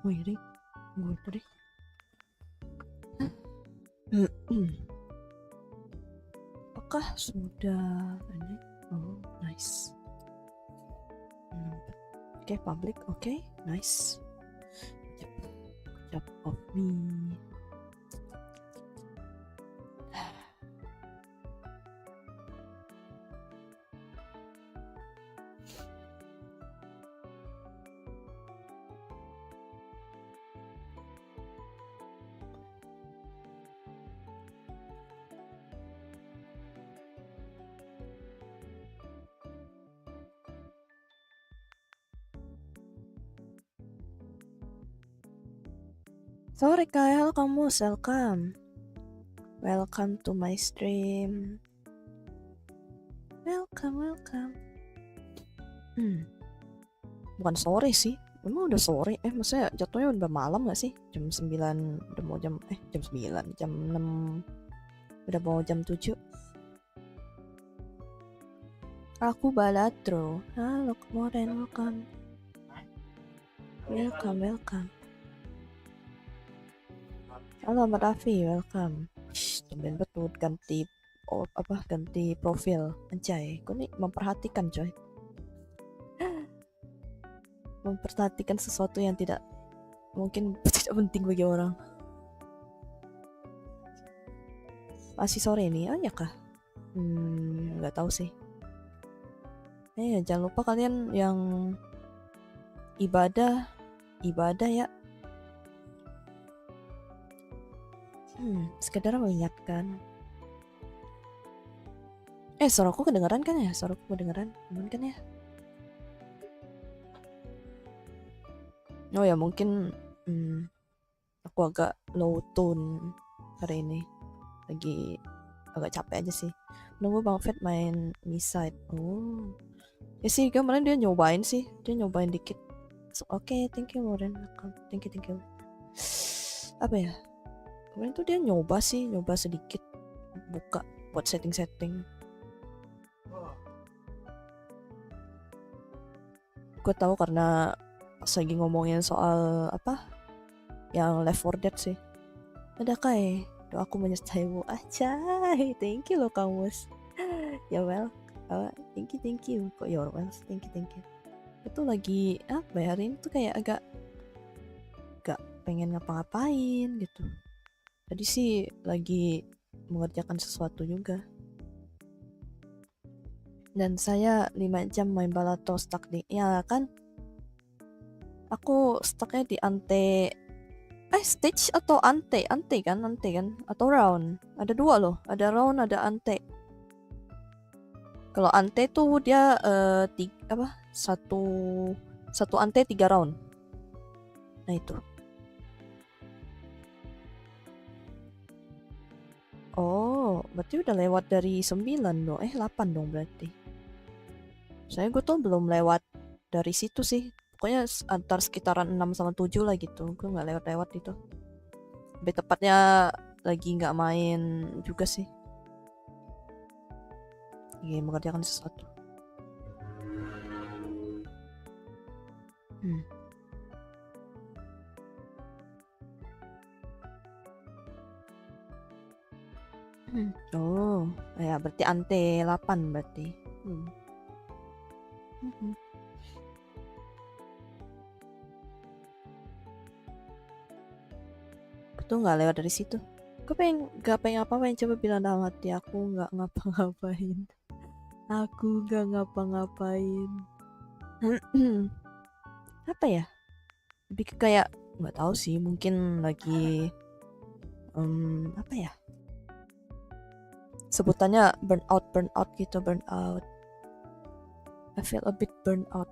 Wih, gue tadi. Apakah sudah ini? Oh, nice. Okay, public. Okay, nice. Good job of me. Sorry Kai, halo kamu, welcome to my stream. Welcome. Bukan sore sih, memang udah sore. Maksudnya jatuhnya udah malam gak sih? Jam 9, udah mau jam 9, jam 6, udah mau jam 7. Aku Balatro. Halo Moren, welcome. Halo Mbak Raffi, welcome. Tumben betul ganti profil. Anjay, kok nih memperhatikan coy. Memperhatikan sesuatu yang tidak mungkin tidak penting bagi orang. Masih sore ini, oh ya kah? Nggak tahu sih. Jangan lupa kalian yang ibadah ya. Sekedar mengingatkan. Suaraku kedengeran kan ya? Aman kan ya? Oh ya, mungkin aku agak low tone hari ini. Lagi agak capek aja sih. Nunggu Bang Fed main Miside. Oh. Ya sih, kemarin dia nyobain dikit. So, okay, thank you Moren. Thank you. Apa ya? Kemarin tuh dia nyoba sedikit buka buat setting. Gue tahu karena pas lagi ngomongin soal apa yang Left 4 Dead sih. Ada Kai, doaku menyertaimu aja. Thank you loh kamus. Ya well, thank you. Kok your well, thank you. Itu lagi apa ya, hari ini tuh kayak agak gak pengen ngapa-ngapain gitu. Tadi sih lagi mengerjakan sesuatu juga. Dan saya 5 jam main Balato stuck di, ya kan? Aku stucknya di ante stage atau ante kan atau round. Ada 2 loh, ada round, ada ante. Kalau ante tuh dia satu ante 3 round. Nah itu. Oh, berarti udah lewat dari 9 dong. 8 dong berarti. Saya gue tuh belum lewat dari situ sih. Pokoknya antar sekitaran 6 sama 7 lah gitu. Gue gak lewat itu. Lebih tepatnya lagi gak main juga sih. Lagi mengerjakan sesuatu. Oh, ya berarti ante 8 berarti. Aku nggak lewat dari situ. Aku gak pengen apa-apain, coba bilang dalam hati aku nggak ngapa-ngapain. Aku nggak ngapa-ngapain. Apa ya? Lebih kayak nggak tahu sih, mungkin lagi apa ya? Sebutannya burnout gitu, burnout. I feel a bit burnout.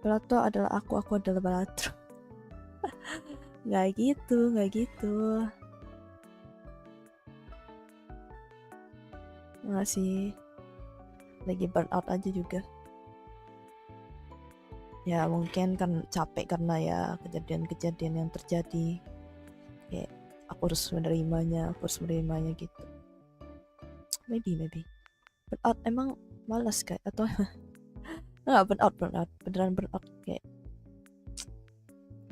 Balato adalah aku adalah Balatro. Nggak gitu. Nggak sih. Lagi burnout aja juga. Ya mungkin kan capek karena ya kejadian-kejadian yang terjadi. Kayak aku harus menerimanya gitu. Maybe. Burnout emang malas kayak atau nggak burnout beneran burnout kayak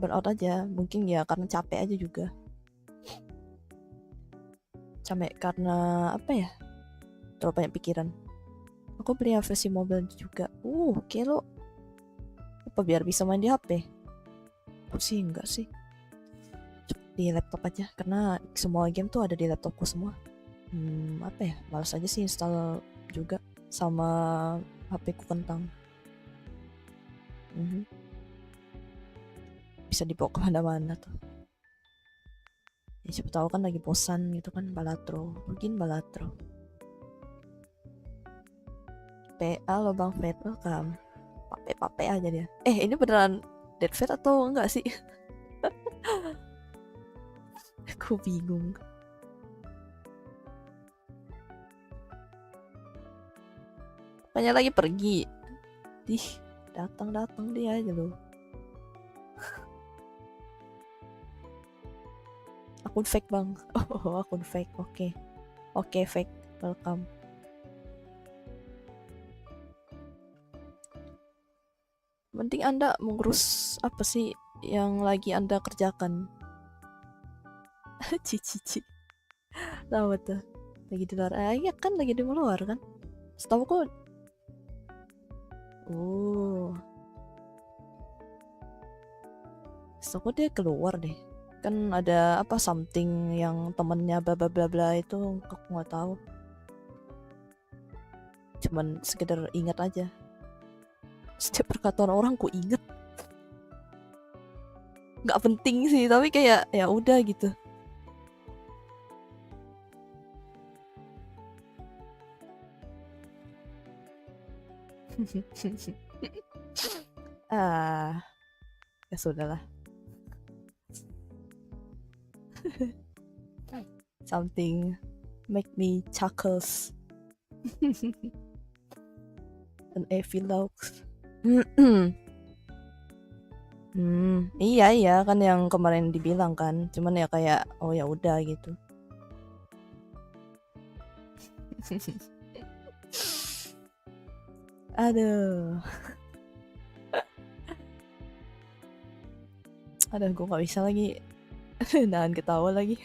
burnout aja, mungkin ya karena capek aja juga. Capek karena apa ya, terlalu banyak pikiran. Aku beli versi mobile juga. Oke lo. Apa biar bisa main di HP? Aku sih enggak sih. Di laptop aja, karena semua game tuh ada di laptopku semua. Apa ya, malas aja sih install juga sama HP ku kentang. Bisa dibawa kemana-mana tuh. Ya, siapa tahu kan lagi bosan gitu kan, balatro, mungkin balatro. PA lo Bang Fred, welcome. Pape aja dia. Ini beneran Dead Fate atau enggak sih? Aku bingung. Makanya lagi pergi. Datang dia aja loh. Akun fake bang. Oh, akun fake. Oke, fake. Welcome. Mending Anda mengurus apa sih yang lagi Anda kerjakan? Cici. Tahu tuh. Lagi di luar. Iya kan lagi di luar kan? Setahu kok. Setahu dia keluar deh. Kan ada apa something yang temennya bla bla bla bla itu aku nggak tahu. Cuman sekedar ingat aja. Setiap perkataan orang ku inget. Nggak penting sih, tapi kayak ya udah gitu. Ya sudahlah. Something make me chuckles. An epilogue. Iya kan yang kemarin dibilang kan, cuman ya kayak oh ya udah gitu. Aduh, gue nggak bisa lagi nahan ketawa lagi.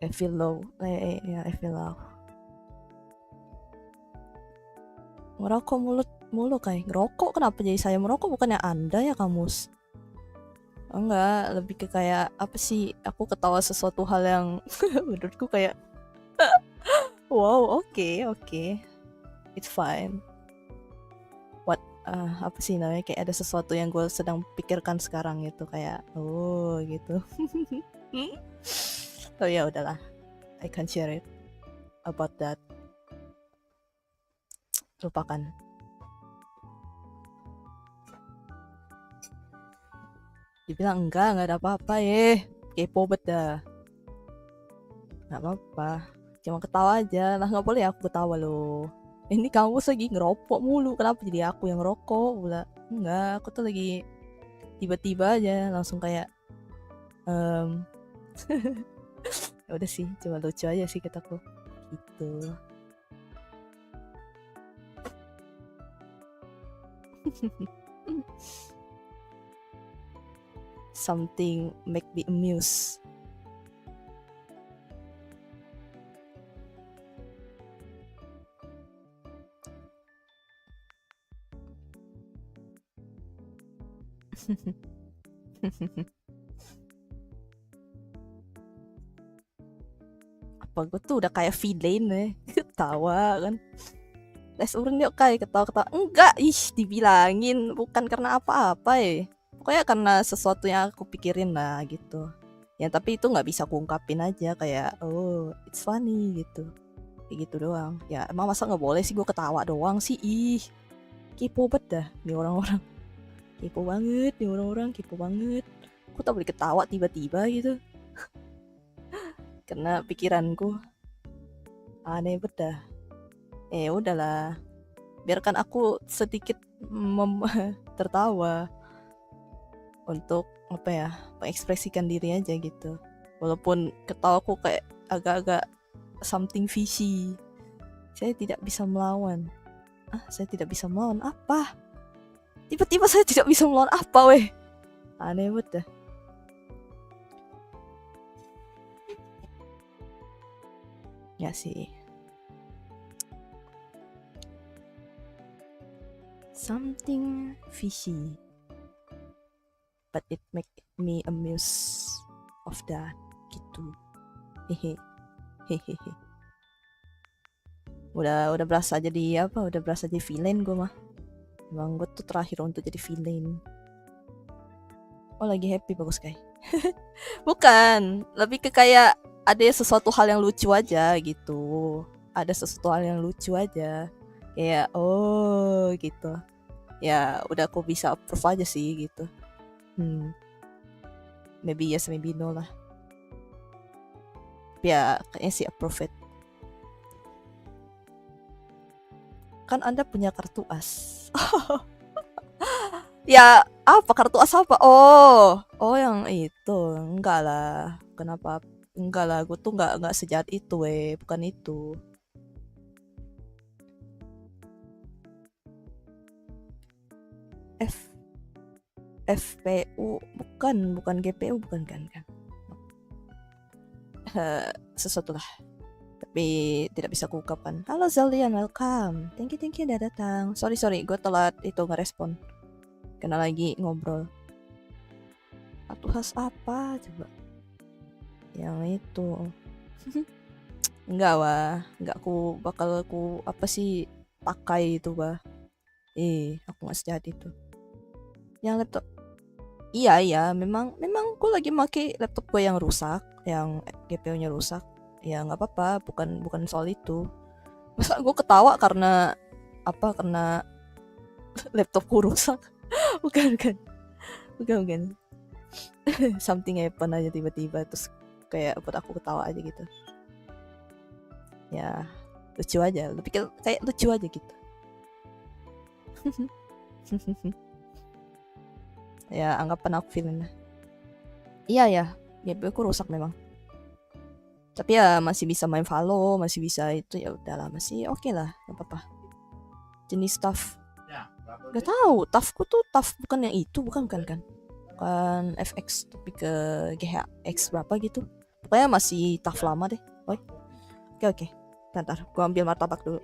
I feel low. I feel low. Ngerokok mulu kayak ngerokok. Kenapa jadi saya merokok, bukannya Anda ya kamus? Enggak, lebih ke kayak apa sih? Aku ketawa sesuatu hal yang menurutku kayak wow, oke. It's fine. Apa sih namanya, kayak ada sesuatu yang gue sedang pikirkan sekarang gitu, kayak oh gitu. Oh ya udahlah, I can share it about that. Lupakan. Dibilang enggak ada apa-apa kepo bet dah. Nggak apa-apa, cuma ketawa aja lah, nggak boleh aku ketawa loh. Ini kamu lagi ngerokok mulu, kenapa jadi aku yang ngerokok pula? Enggak, aku tuh lagi tiba-tiba aja langsung kayak ya udah sih, cuma lucu aja sih kataku gitu. Something make me amuse. Apa gue tuh udah kayak villain ketawa kan. Les urun yuk kayak ketawa-ketawa. Enggak, dibilangin bukan karena apa-apa pokoknya karena sesuatu yang aku pikirin lah gitu ya, tapi itu nggak bisa aku ungkapin aja kayak oh it's funny gitu, kayak gitu doang ya. Emang masa nggak boleh sih gue ketawa doang sih? Kepo banget dah nih orang-orang. Kepo banget nih orang-orang, kepo banget. Aku tak boleh ketawa tiba-tiba gitu karena pikiranku aneh banget dah. Udahlah, biarkan aku sedikit tertawa untuk apa ya, mengekspresikan diri aja gitu. Walaupun ketawaku kayak agak-agak something fishy. Saya tidak bisa melawan. Saya tidak bisa melawan apa? Tiba-tiba saya tidak bisa melawan apa, weh? Aneh banget dah. Ya sih. Something fishy. But it make me amuse of that gitu. Hehe. Hehehe. Udah berasa jadi apa? Udah berasa jadi villain gue mah. Emang gue tuh terakhir untuk jadi villain. Oh lagi happy bagus kayak. Bukan, lebih ke kayak ada sesuatu hal yang lucu aja gitu. Ada sesuatu hal yang lucu aja. Kayak oh gitu. Ya udah aku bisa approve aja sih gitu. Maybe yes, maybe no lah. Ya kayaknya sih approve it. Kan Anda punya kartu as. Ya apa kartu as apa? Oh yang itu. Enggak lah. Kenapa? Enggak lah, gue tuh enggak sejahat itu, bukan itu. FPU bukan GPU bukan kan. Sesuatu lah. Tapi tidak bisa kuungkapkan. Halo Zalian, welcome. Thank you udah datang. Sorry, gue telat itu ngerespon. Karena lagi ngobrol. Kartu khas apa coba? Yang itu. Enggak wah, enggak bakal apa sih pakai itu bah. Aku nggak sejahat itu. Yang laptop. Iya, memang gue lagi make laptop gue yang rusak, yang GPU-nya rusak. Ya nggak apa-apa, bukan soal itu. Masa gue ketawa karena apa? Karena laptopku rusak? bukan. Something happen aja tiba-tiba terus kayak buat aku ketawa aja gitu. Ya lucu aja, lebih kayak lucu aja gitu. Ya anggapan aku feeling lah. Iya ya, GPU ku rusak memang. Tapi ya masih bisa main Valo, masih bisa itu, ya udahlah, masih oke lah, nggak apa-apa. Jenis TUF gak tahu, TUFku tuh TUF bukan yang itu, bukan kan? Bukan FX tapi ke GHX berapa gitu. Pokoknya masih TUF lama deh. Oke. Bentar, gua ambil martabak dulu.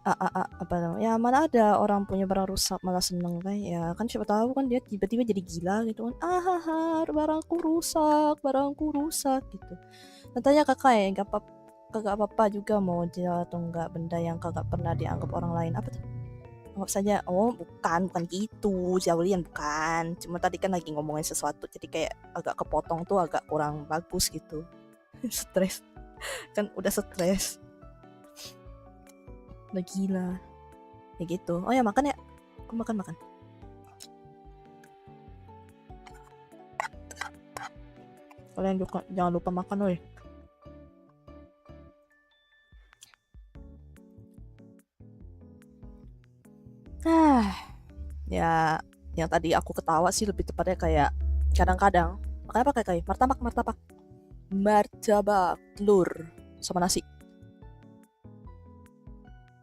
Apa namanya? Ya mana ada orang punya barang rusak malah seneng kan? Ya kan siapa tahu kan dia tiba-tiba jadi gila gitu kan. Barangku rusak gitu. Katanya kakak ya kagak apa-apa juga mau dia atau enggak benda yang kagak pernah dianggap orang lain. Apa tuh? anggap saja, oh bukan gitu, Jaulian bukan. Cuma tadi kan lagi ngomongin sesuatu, jadi kayak agak kepotong tuh agak kurang bagus gitu. Stres, kan udah stres, udah gila. Ya gitu. Oh ya makan ya, aku makan. Kalian juga jangan lupa makan, woi. Ya yang tadi aku ketawa sih lebih tepatnya kayak kadang-kadang makanya pakai kayak martabak telur sama nasi.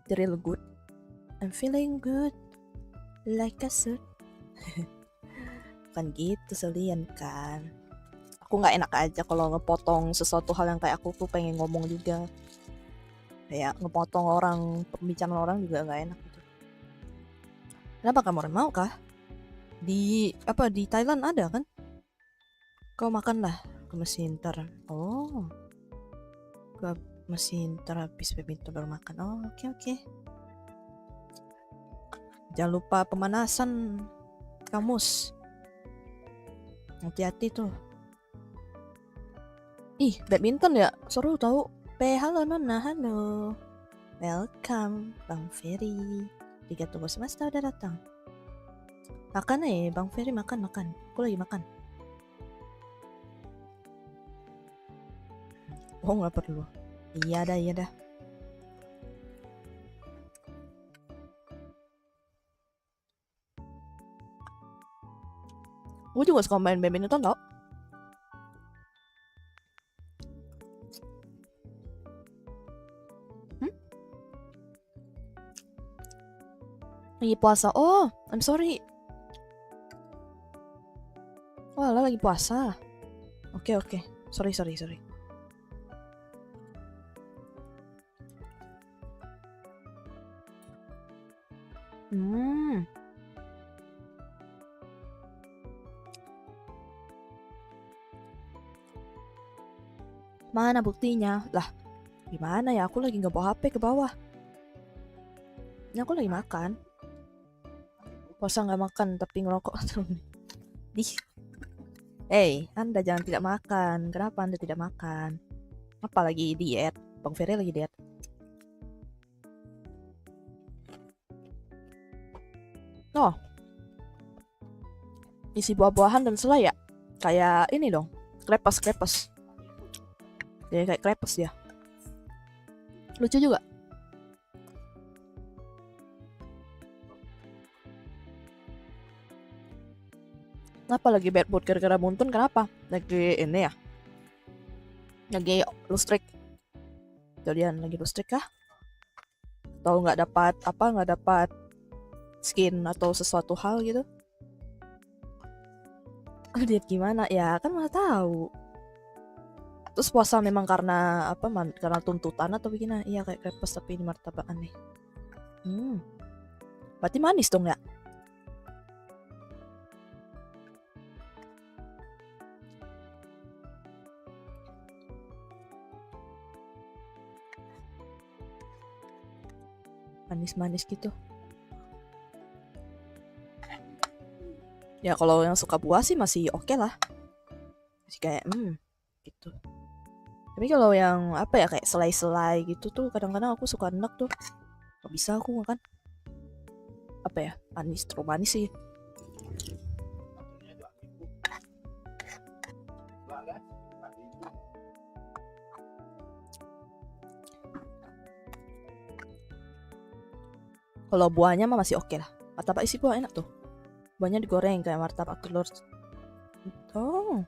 Real good. I'm feeling good like a suit. Kan gitu selian kan. Aku nggak enak aja kalau ngepotong sesuatu hal yang kayak aku tuh pengen ngomong juga. Kayak ngepotong orang, pembicaraan orang juga nggak enak gitu. Kenapa kamu mau kah? Di Thailand ada kan? Kau makan lah ke mesin ntar. Oh, ke mesin ntar habis badminton baru makan. Oh, oke. Jangan lupa pemanasan kamus. Hati-hati tuh. Ih, badminton ya? Seru tau. Halo Nona, halo. Welcome, Bang Ferry. Arigatou gozaimashita udah datang. Makan Bang Ferry, makan. Aku lagi makan. Oh, nggak perlu. Iya dah. Gue juga suka main badminton tau. Lagi puasa. Oh, I'm sorry. Wah, lagi puasa. Oke. Sorry. Mana buktinya? Lah, gimana ya? Aku lagi nggak bawa HP ke bawah. Ini aku lagi makan. Puasa nggak makan tapi ngerokok. Hey, Anda jangan tidak makan. Kenapa Anda tidak makan? Apalagi diet? Bang Ferry lagi diet. Oh, isi buah-buahan dan selai ya? Kayak ini dong, krepes. Jadi kayak krepes ya. Lucu juga. Kenapa lagi bad mood gara-gara Muntun? Kenapa? Lagi ini ya? Lagi lustrik. Jadian lagi lustrik kah? Atau nggak dapat skin atau sesuatu hal gitu? Diet gimana ya? Kan mana tahu. Terus puasa memang karena karena tuntutan atau begini? Iya kayak krepes tapi ini martabak aneh. Berarti manis dong ya? Manis-manis gitu. Ya kalau yang suka buah sih masih oke lah. Masih kayak gitu. Tapi kalau yang kayak selai-selai gitu tuh kadang-kadang aku suka enak tuh. Gak bisa aku makan. Manis, terlalu manis sih. Kalau buahnya mah masih oke lah. Martabak isi buah enak tuh. Buahnya digoreng kayak martabak telur. Oh.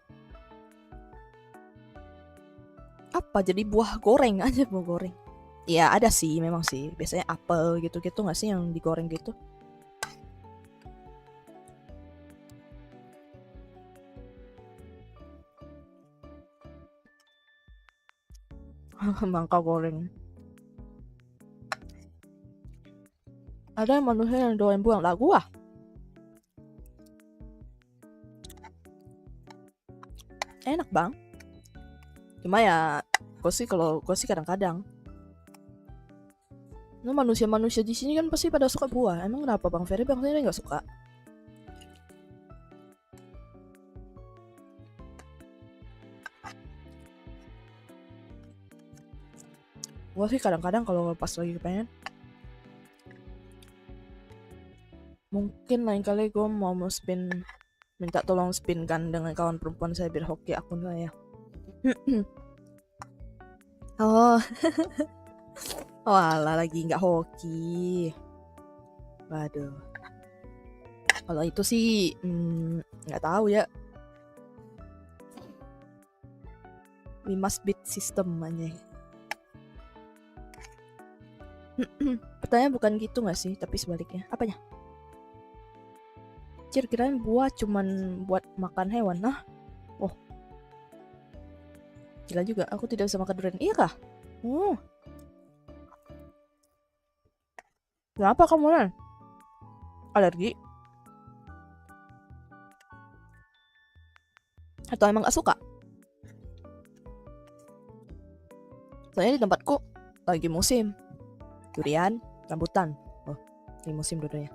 Apa jadi buah goreng aja, buah goreng. Ya ada sih memang sih. Biasanya apel gitu-gitu nggak sih yang digoreng gitu. Mangka goreng. Ada manusia yang doain buang lagu ah. Enak bang. Cuma ya gue sih kadang-kadang. Nah, manusia-manusia di sini kan pasti pada suka buah. Emang kenapa Bang Ferry? Bang Ferry nggak suka? Gua sih kadang-kadang kalau pas lagi pengen, mungkin lain kali gue mau minta tolong spin kan dengan kawan perempuan saya biar hoki akun saya. Oh, walah lagi nggak hoki. Waduh. Kalau itu sih nggak tahu ya. We must beat system aja. Pertanyaan bukan gitu nggak sih, tapi sebaliknya. Apanya? Kirain buah cuman buat makan hewan. Nah, oh, gila juga. Aku tidak bisa makan durian. Iya kah? Kenapa kamu kan? Alergi? Atau emang gak suka? Soalnya di tempatku lagi musim durian, rambutan. Oh, lagi musim dua-duanya.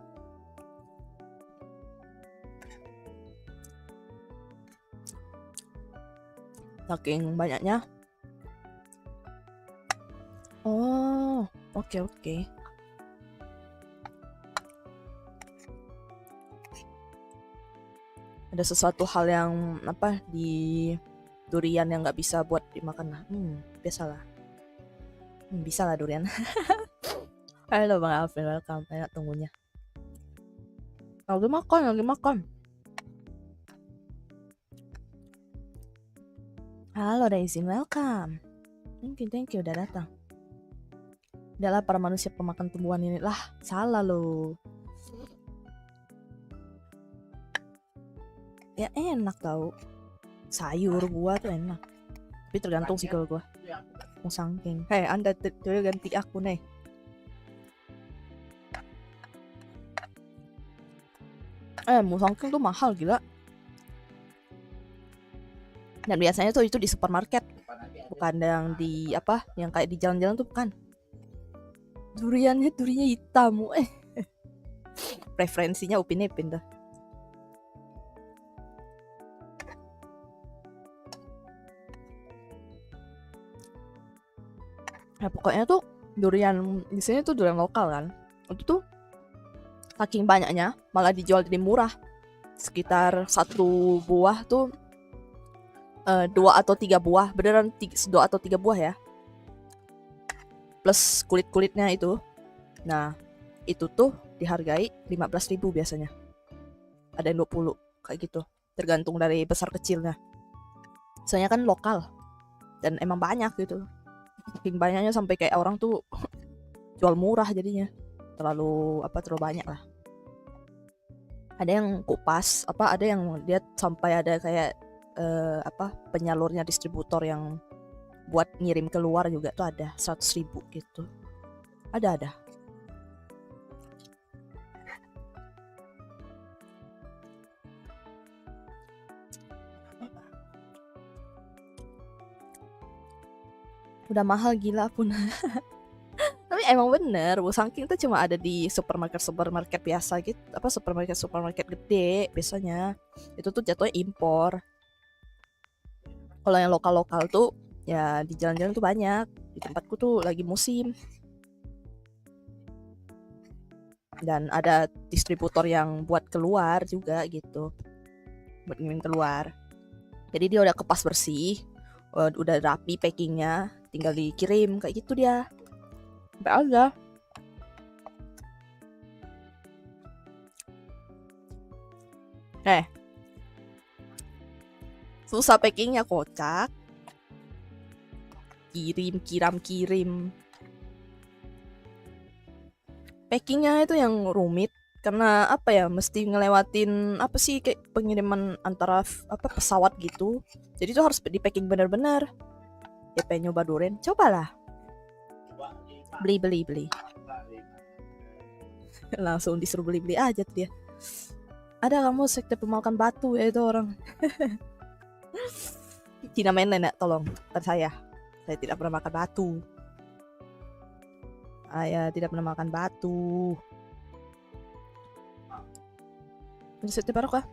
Saking banyaknya. Oh, oke. Ada sesuatu hal yang apa di durian yang nggak bisa buat dimakan lah. Biasalah. Bisa lah durian. Halo Bang Alvin, welcome. Enak tunggunya. Lagi makan. Halo Daisy, welcome. Thank you udah datang. Udahlah para manusia pemakan tumbuhan ini lah, salah lo. Ya enak tau, sayur buah tuh enak. Tapi tergantung sih kalau gua. Mau sangking. Hei, Anda coba ganti aku nih. Mau sangking tuh mahal gila. Dan biasanya tuh itu di supermarket, bukan yang di apa, yang kayak di jalan-jalan tuh bukan. Duriannya hitam. Preferensinya Upin Ipin dah. Nah, pokoknya tuh durian di sini tuh durian lokal kan. Itu tuh saking banyaknya malah dijual jadi murah. Sekitar satu buah tuh 2 atau 3 buah, beneran 2 atau 3 buah ya. Plus kulit-kulitnya itu. Nah, itu tuh dihargai 15.000 biasanya. Ada yang 20 kayak gitu. Tergantung dari besar kecilnya. Soalnya kan lokal dan emang banyak gitu. Saking banyaknya sampai kayak orang tuh jual murah jadinya. Terlalu banyak lah. Ada yang kupas, ada yang dia sampai ada kayak penyalurnya, distributor yang buat ngirim keluar juga tuh ada 100.000 gitu. Ada. Udah mahal gila pun. Tapi emang bener, Wusangking tuh cuma ada di supermarket biasa gitu, supermarket gede biasanya. Itu tuh jatuhnya impor. Kalau yang lokal tuh ya di jalan-jalan tuh banyak. Di tempatku tuh lagi musim. Dan ada distributor yang buat keluar juga gitu. Buat ngirim keluar. Jadi dia udah kepas bersih, udah rapi packingnya, tinggal dikirim kayak gitu dia. Sampai aja. Susah packingnya, kocak. Kirim. Packingnya itu yang rumit. Karena mesti ngelewatin kayak pengiriman antara pesawat gitu. Jadi tuh harus di packing bener-bener. Ya pengen nyoba durian, cobalah. Beli. Langsung disuruh beli aja tuh dia. Ada kamu sekte pemakan batu ya itu orang. Cina mainland ya, tolong. Bukan saya tidak pernah makan batu. Saya tidak pernah makan batu. Setiap barokah.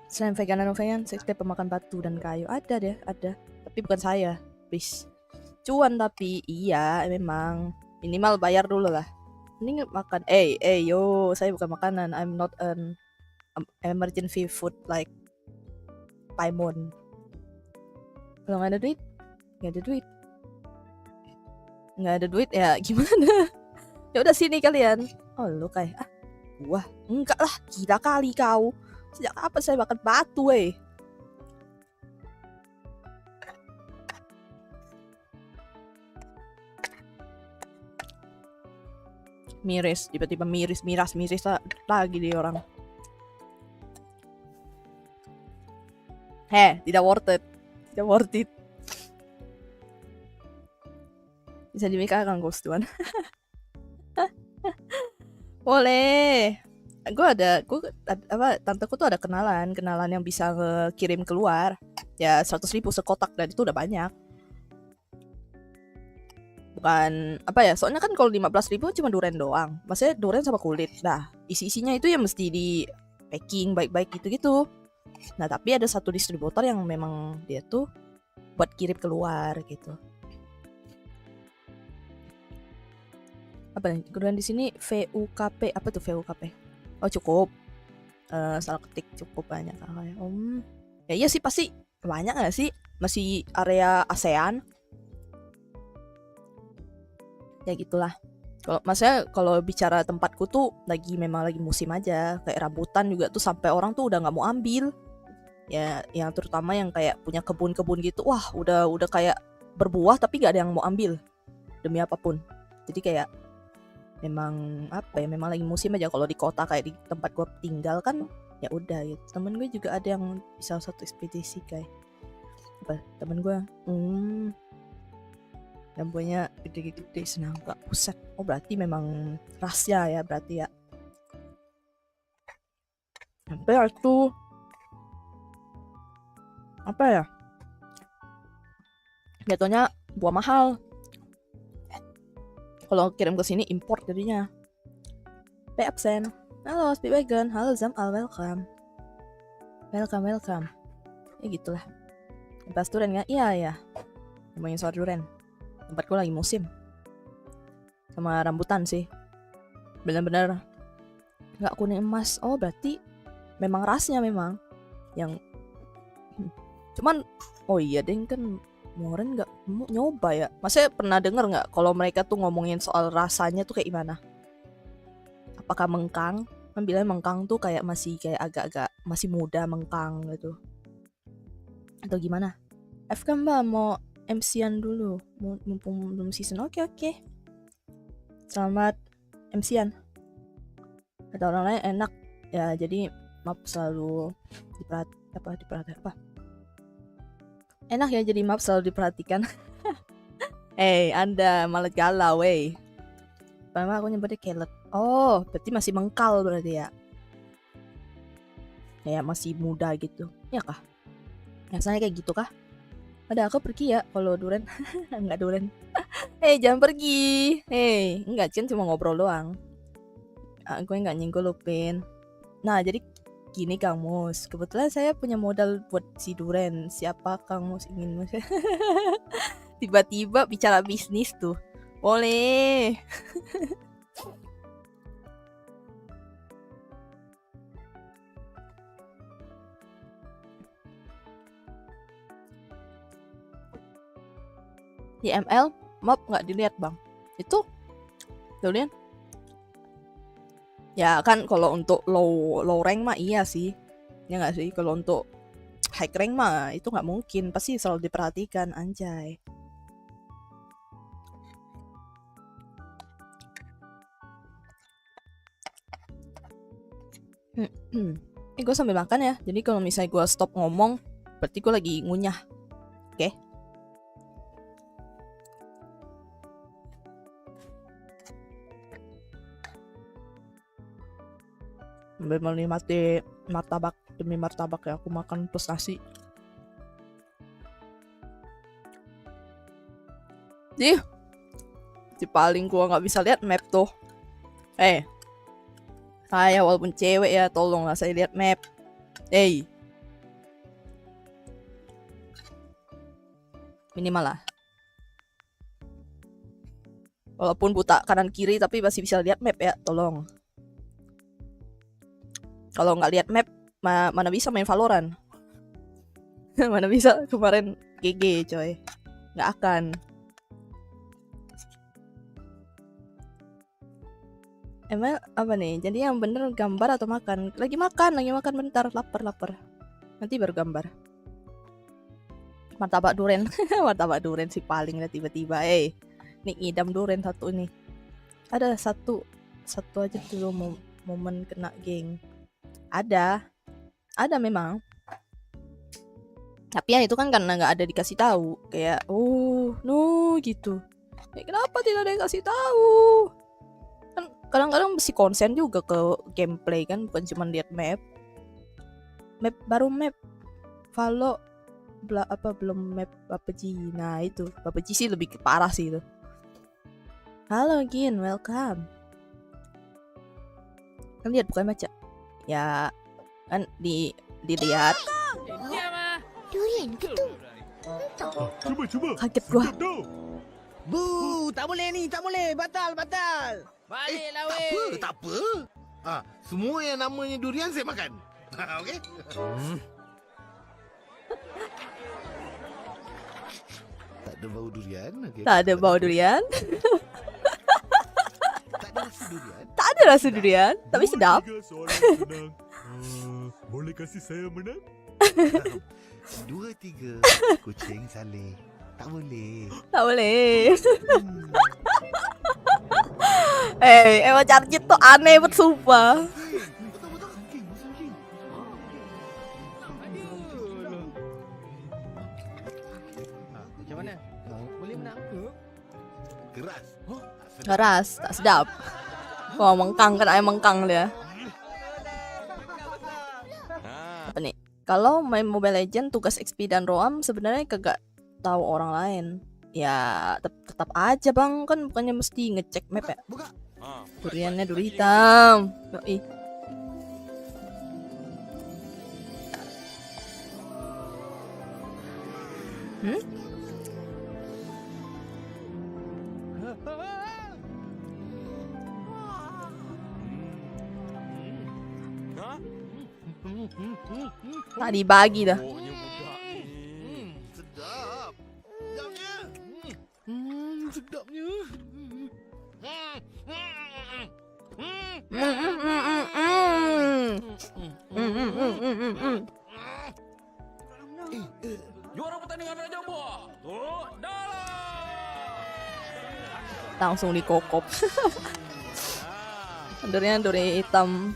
Selain vegan dan non-vegan, setiap pemakan batu dan kayu. Ada deh, ada. Tapi bukan saya, please. Cuan tapi, iya memang. Minimal bayar dulu lah. Ini makan, yo, saya bukan makanan. I'm not an emergency food like Paimon. Kalau nggak ada duit, nggak ada duit. Nggak ada duit ya gimana? Ya udah sini kalian. Oh lu kayak, wah enggak lah, gila kali kau. Sejak kapan saya makan batu Miris, tiba-tiba miris lagi dia orang. Tidak worth it. Tidak worth it. Bisa dimikirkan Ghost Tuan. Boleh. Tanteku tuh ada kenalan yang bisa ngekirim keluar. Ya 100.000 sekotak dan itu udah banyak. Bukan soalnya kan kalau 15.000 cuma durian doang. Maksudnya durian sama kulit. Nah, isi-isinya itu ya mesti di packing baik-baik gitu. Nah, tapi ada satu distributor yang memang dia tuh buat kirim keluar gitu. Apa nih? Durian di sini VUKP. Apa tuh VUKP? Oh cukup, salah ketik cukup banyak kakaknya. Ya iya sih pasti banyak nggak sih? Masih area ASEAN. Ya gitulah. Kalau bicara tempatku tuh memang lagi musim aja. Kayak rambutan juga tuh sampai orang tuh udah nggak mau ambil. Ya yang terutama yang kayak punya kebun-kebun gitu. Wah udah kayak berbuah tapi nggak ada yang mau ambil demi apapun. Jadi kayak memang memang lagi musim aja. Kalau di kota kayak di tempat gue tinggal kan ya udah gitu. Temen gue juga ada yang di salah satu ekspedisi kayak temen gue yang punya gede-gede semangka. Buset. Oh berarti memang rahasia ya berarti ya. Sampai itu jatuhnya buah mahal. Kalau kirim ke sini import jadinya. Absen. Halo Speed Wagon, halo Zamal, welcome. Welcome. Ya gitulah. Pas durian nggak? Iya. Ngomongin soal durian. Tempatku lagi musim. Sama rambutan sih. Benar-benar nggak kuning emas. Oh berarti memang rasnya memang yang. Cuman oh iya deh kan Moren nggak nyoba ya. Maksudnya pernah denger nggak kalau mereka tuh ngomongin soal rasanya tuh kayak gimana? Apakah mengkang? Kan bilang mengkang tuh kayak masih kayak agak-agak masih muda mengkang gitu. Atau gimana? FK Mbak mau MC-an dulu. Mumpung belum season. Oke. Selamat MC-an. Kata orang lain enak. Ya jadi maaf selalu diperhatikan apa? Enak ya jadi maaf selalu diperhatikan. Anda malah galau Pertama aku nyebutnya kelet. Oh berarti masih mengkal berarti ya. Kayak masih muda gitu. Ya kah? Rasanya kayak gitu kah? Ada aku pergi ya kalau duren. Enggak duren. Jangan pergi. Enggak cuma ngobrol doang. Gue enggak nyenggol Lupin. Nah jadi gini Kang Mus, kebetulan saya punya modal buat si duren. Siapa Kang Mus ingin tiba-tiba bicara bisnis tuh. Boleh. Di ML map nggak dilihat bang. Itu dilihat. Ya kan kalau untuk low rank mah iya sih. Ya nggak sih, kalau untuk high rank mah itu nggak mungkin, pasti selalu diperhatikan anjay. Gue sambil makan ya, jadi kalau misalnya gue stop ngomong berarti gue lagi ngunyah. Oke? Sambil menikmati martabak demi martabak ya, aku makan plus nasi. Si paling gua nggak bisa lihat map tuh. Saya walaupun cewek ya, tolonglah saya lihat map. Minimal lah. Walaupun buta kanan kiri tapi masih bisa lihat map ya, tolong. Kalau nggak lihat map, mana bisa main Valorant. Mana bisa kemarin GG coy. Nggak akan. Emang apa nih? Jadi yang bener gambar atau makan? Lagi makan bentar, lapar. Nanti baru gambar. Martabak duren. Martabak duren sih paling lah tiba-tiba. Nih ngidam duren satu nih. Ada satu aja dulu momen kena geng. Ada memang. Tapi ya itu kan karena nggak ada dikasih tahu. Kayak gitu. Kenapa tidak ada yang kasih tahu? Kan kadang-kadang mesti konsen juga ke gameplay kan, bukan cuma lihat map Valo belum map PUBG. Nah itu PUBG sih lebih parah sih itu. Halo Gin, welcome. Kan lihat bukan baca ya kan, dilihat. Durian gitu. Cuba. Kaget gua. Bu, tak boleh ni, tak boleh. Batal. Baliklah weh. Tak apa. Semua yang namanya durian saya makan. Okey? Tak ada bau durian, okey. Tak ada bau durian. Tak ada rasa durian. Tak ada rasa durian, tapi sedap. 2-3 soalan senang. Boleh kasih saya menang? 2-3 kucing saleh. Tak boleh. Tak boleh. Emang Charjit tuh aneh banget sumpah. Betul king. Macam mana? Boleh menang ke? Keras. Keras, tak sedap. Wah, mengkang kan, ayam mengkang dia. Apa nih? Kalau main Mobile Legend tugas XP dan roam sebenarnya kagak tahu orang lain. Ya tetap aja bang, kan bukannya mesti ngecek map ya. Buka. Duriannya duri hitam. Yoi. Tak dibagi dah. Sedap. Sedapnya. Sedapnya. Juara pertandingan Raja Buah. Dalam. Langsung dikokop. Duri hitam.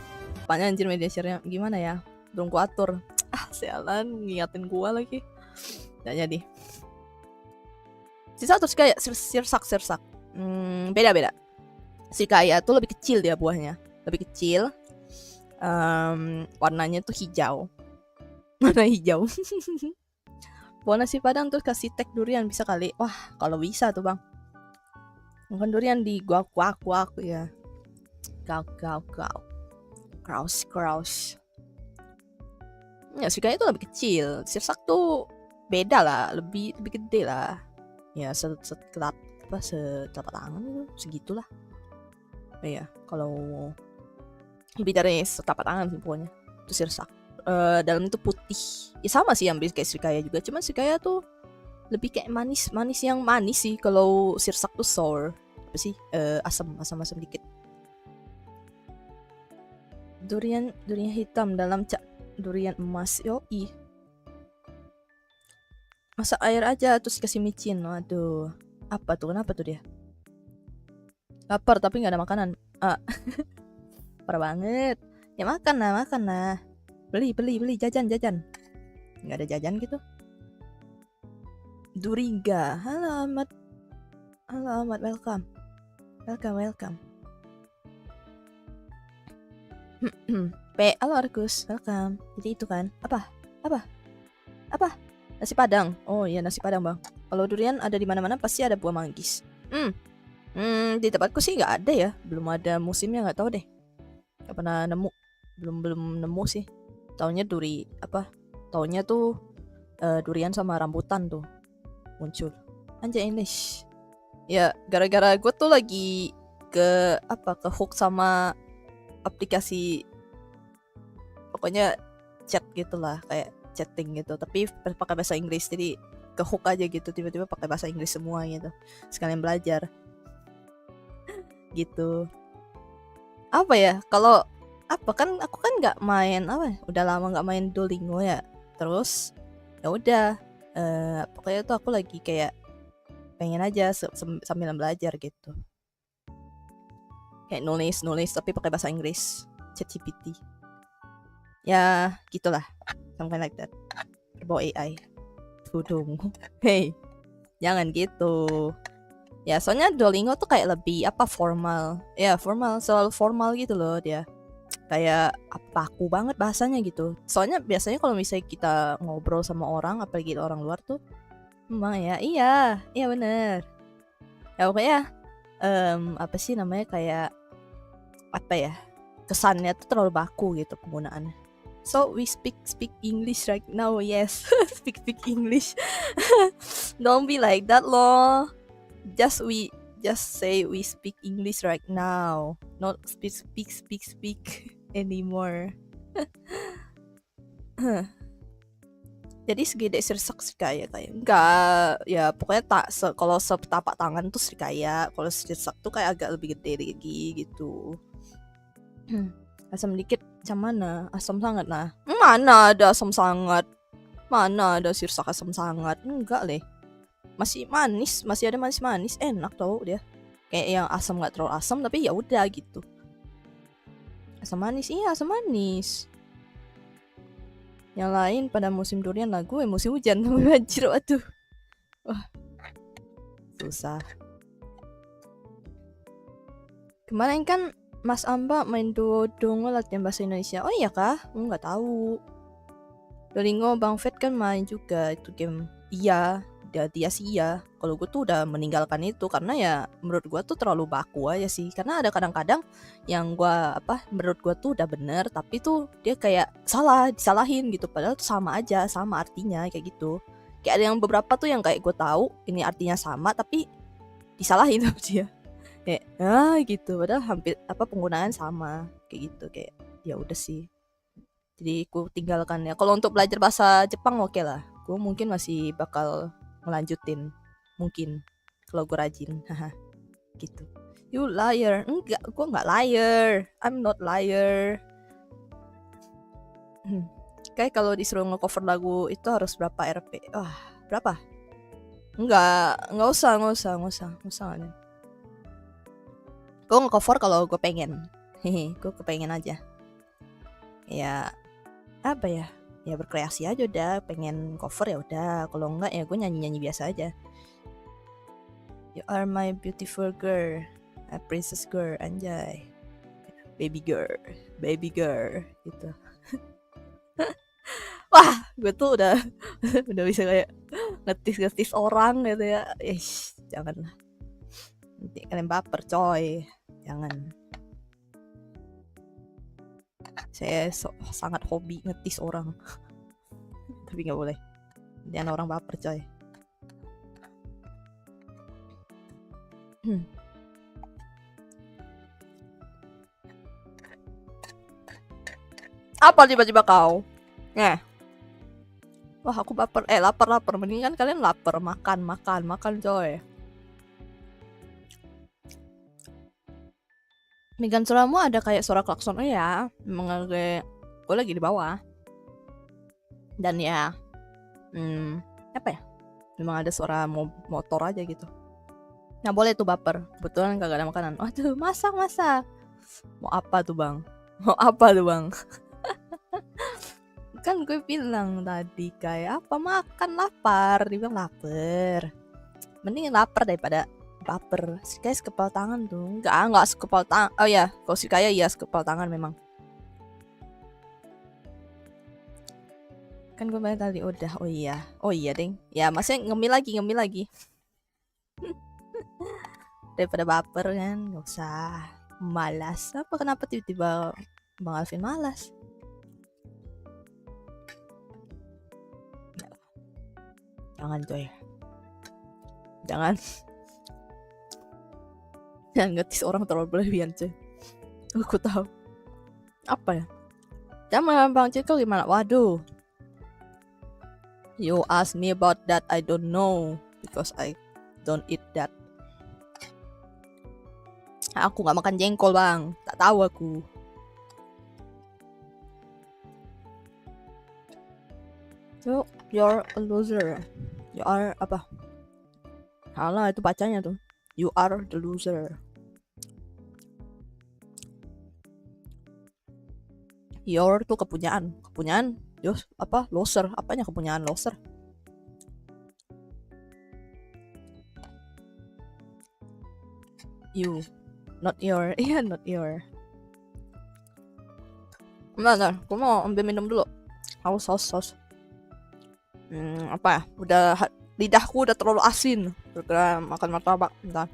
Apanya anjir media share-nya gimana ya? Belum ku atur. Sialan, ngingatin gua lagi. Nggak jadi. Sisa terus kayak sirsak. Beda. Sirkaya tuh lebih kecil dia buahnya. Lebih kecil. Warnanya tuh hijau. Warna hijau. Buah nasi padang terus kasih tag durian bisa kali. Wah, kalau bisa tuh bang. Bukan durian di guak ya. Gau. Kraus. Ya, sirkaya itu lebih kecil. Sirsak tuh beda lah, lebih gede lah. Ya, setelapak tangan itu segitulah. Ya, kalau lebih dari setelapak tangan sih pokoknya. Itu sirsak. Dalam itu putih. Ya sama sih ambil kayak sirkaya juga, cuman sirkaya tuh lebih kayak manis yang manis sih. Kalau sirsak tuh sour. Apa sih? Asam dikit. Durian hitam dalam durian emas. Yoi. Masak air aja terus kasih micin. Waduh. Apa tuh? Kenapa tuh dia? Lapar tapi nggak ada makanan. Parah banget. Ya makan lah. Beli jajan. Nggak ada jajan gitu. Duriga. Halo Ahmad, welcome. Halo Argus, welcome. Jadi itu kan apa? Nasi padang. Oh iya nasi padang bang. Kalau durian ada di mana-mana pasti ada buah manggis. Di tempatku sih nggak ada ya, belum ada musimnya, nggak tahu deh. Nggak pernah nemu, belum nemu sih. Taunya taunya tuh durian sama rambutan tuh muncul. Anjay English. Ya gara-gara gue tuh lagi ke hook sama aplikasi, pokoknya chat gitulah, kayak chatting gitu, tapi pakai bahasa Inggris, jadi ke hook aja gitu, tiba-tiba pakai bahasa Inggris semua gitu, sekalian belajar gitu. Apa ya, kalau kan aku kan nggak main udah lama nggak main Duolingo ya, terus ya udah pokoknya tuh aku lagi kayak pengen aja sambil belajar gitu, kayak nulis tapi pakai bahasa Inggris, ChatGPT ya gitulah, something like that, berbau AI. Tudung. Hey, jangan gitu ya, soalnya Duolingo tuh kayak lebih formal ya, selalu formal gitu loh dia, kayak kaku banget bahasanya gitu. Soalnya biasanya kalau misalnya kita ngobrol sama orang, apalagi orang luar tuh, emang ya iya bener ya, pokoknya apa sih namanya, kayak kesannya tuh terlalu baku gitu penggunaannya. So we speak English right now, yes. speak English. Don't be like that loh. Just say we speak English right now, not speak anymore. Jadi segede sirsak Srikaya kayak enggak ya, pokoknya kalau setapak tangan tuh Srikaya, kalau sirsak tuh kayak agak lebih gede lagi gitu. Asam dikit macam mana? Asam sangat nah. Mana ada asam sangat? Mana ada sirsak asam sangat? Enggak leh. Masih manis, masih ada manis-manis, enak tau dia. Kayak yang asam nggak terlalu asam, tapi ya udah gitu. Asam manis, iya asam manis. Yang lain pada musim durian lah, gue musim hujan sama banjir, waduh. Wah, susah. Kemarin kan Mas Amba main Duolingo latihan bahasa Indonesia. Oh iya kah? Nggak tahu. Duolingo Bang Fed kan main juga itu game. Iya, dia sih ya. Kalau gue tuh udah meninggalkan itu karena ya menurut gue tuh terlalu baku aja sih. Karena ada kadang-kadang yang gue menurut gue tuh udah bener, tapi tuh dia kayak disalahin gitu. Padahal tuh sama aja, sama artinya kayak gitu. Kayak ada yang beberapa tuh yang kayak gue tahu ini artinya sama, tapi disalahin sama dia. Kayak gitu, padahal hampir penggunaan sama kayak gitu, kayak ya udah sih. Jadi aku tinggalkan ya. Kalau untuk belajar bahasa Jepang oke lah. Gue mungkin masih bakal ngelanjutin mungkin kalau gue rajin. Haha. Gitu. You liar. Enggak, gue nggak liar. I'm not liar. Kayak kalau disuruh nge-cover lagu itu harus berapa RP? Wah, berapa? Nggak usah. Gue nge-cover kalau gue pengen. Gue kepengen aja. Ya ya berkreasi aja udah, pengen cover ya udah, kalau enggak ya gue nyanyi biasa aja. You are my beautiful girl, a princess girl, anjay, baby girl gitu. Wah, gue tuh udah bisa kayak ngetis orang gitu ya. Janganlah, nanti kalian baper coy, jangan. Saya sangat hobi ngetis orang. Tapi gak boleh, jangan orang baper coy. Apa tiba-tiba kau? Wah aku baper, lapar. Mendingan kalian lapar, makan coy. Megan suaramu ada kayak suara klakson. Oh ya, memang gue lagi di bawah. Dan ya, memang ada suara motor aja gitu. Nah boleh tuh baper, kebetulan kagak ada makanan. Waduh, masak. Mau apa tuh bang? Kan gue bilang tadi kayak makan, lapar. Dia bilang lapar. Mending lapar daripada baper. Kayak sekepal tangan tuh. Enggak sekepal tangan. Oh ya, kalau sih kayak iya sekepal tangan memang. Kan gue bilang tadi udah. Oh iya deng. Ya masih ngemil lagi. daripada baper kan, nggak usah. Malas. Kenapa tiba-tiba Bang Alvin malas? Jangan coy. Jangan. Jangan ngetis orang terlalu berlebihan coy. Aku tahu. Apa ya? Jangan Bang Ciko gimana? Waduh. You ask me about that, I don't know. Because I don't eat that. Aku gak makan jengkol bang. Tak tahu aku. So, you're a loser. You are apa? Salah itu bacanya tuh. You are the loser. Your tuh kepunyaan. Kepunyaan. Yos apa? Loser. Apanya kepunyaan loser? You. Not your. Iya, not your. Bentar, aku mau ambil minum dulu. Haus. Apa ya? Lidahku udah terlalu asin. Gara makan martabak. Bentar.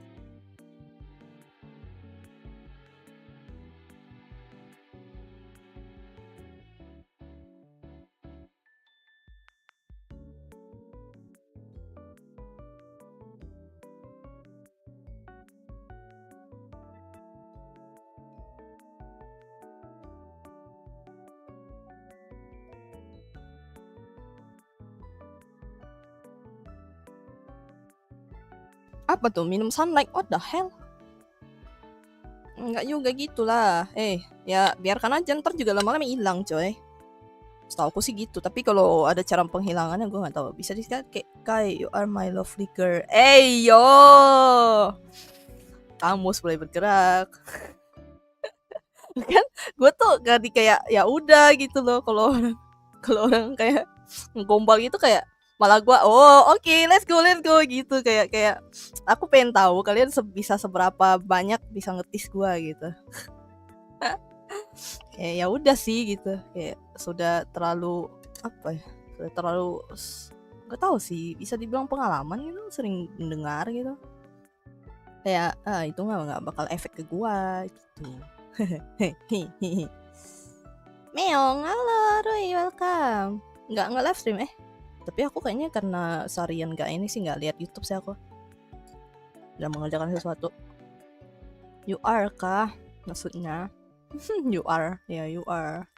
Apa tuh? Minum sunlight? What the hell? Enggak juga gitulah. Ya biarkan aja, ntar juga lama-lama hilang coy. Setahu aku sih gitu. Tapi kalau ada cara penghilangannya gue nggak tahu. Bisa dikatakan kayak Kai, you are my lovely girl. Yo, kamus mulai bergerak. Kan gue tuh gak kayak ya udah gitu loh. Kalau orang kayak nggombal gitu kayak malah gue oke, let's go gitu. Kayak aku pengen tahu kalian bisa seberapa banyak bisa ngetis gue gitu. Kayak ya udah sih gitu, kayak sudah terlalu apa ya, sudah terlalu nggak tahu sih, bisa dibilang pengalaman gitu, sering mendengar gitu. Kayak itu nggak bakal efek ke gua gitu. Meong, halo Roy, welcome. Nggak live stream tapi aku kayaknya karena seharian nggak ini sih, nggak lihat YouTube sih aku. Udah mengerjakan sesuatu. You are kah maksudnya? You are, ya yeah, you are.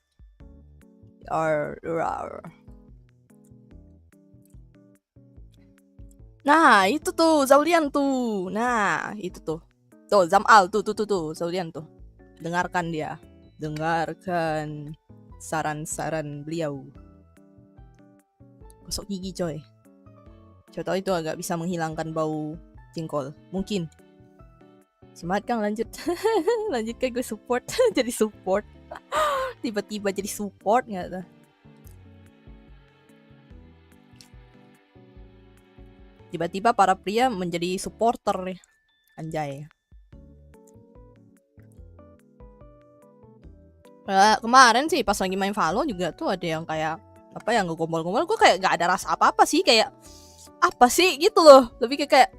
Nah itu tuh Zaulian tuh. Nah itu tuh Zamal tuh Zaulian tuh. Dengarkan dia. Dengarkan saran-saran beliau. Gosok gigi coy. Coba tahu itu agak bisa menghilangkan bau jengkol. Mungkin. Semangat Kang, lanjut. Lanjut kan gue support. Jadi support. Tiba-tiba jadi support nggak tuh? Tiba-tiba para pria menjadi supporter nih. Anjay. Kemarin sih pas lagi main Valo juga tuh ada yang kayak apa yang ngegombal-gombal. Gue kayak nggak ada rasa apa-apa sih, kayak apa sih gitu loh. Lebih kayak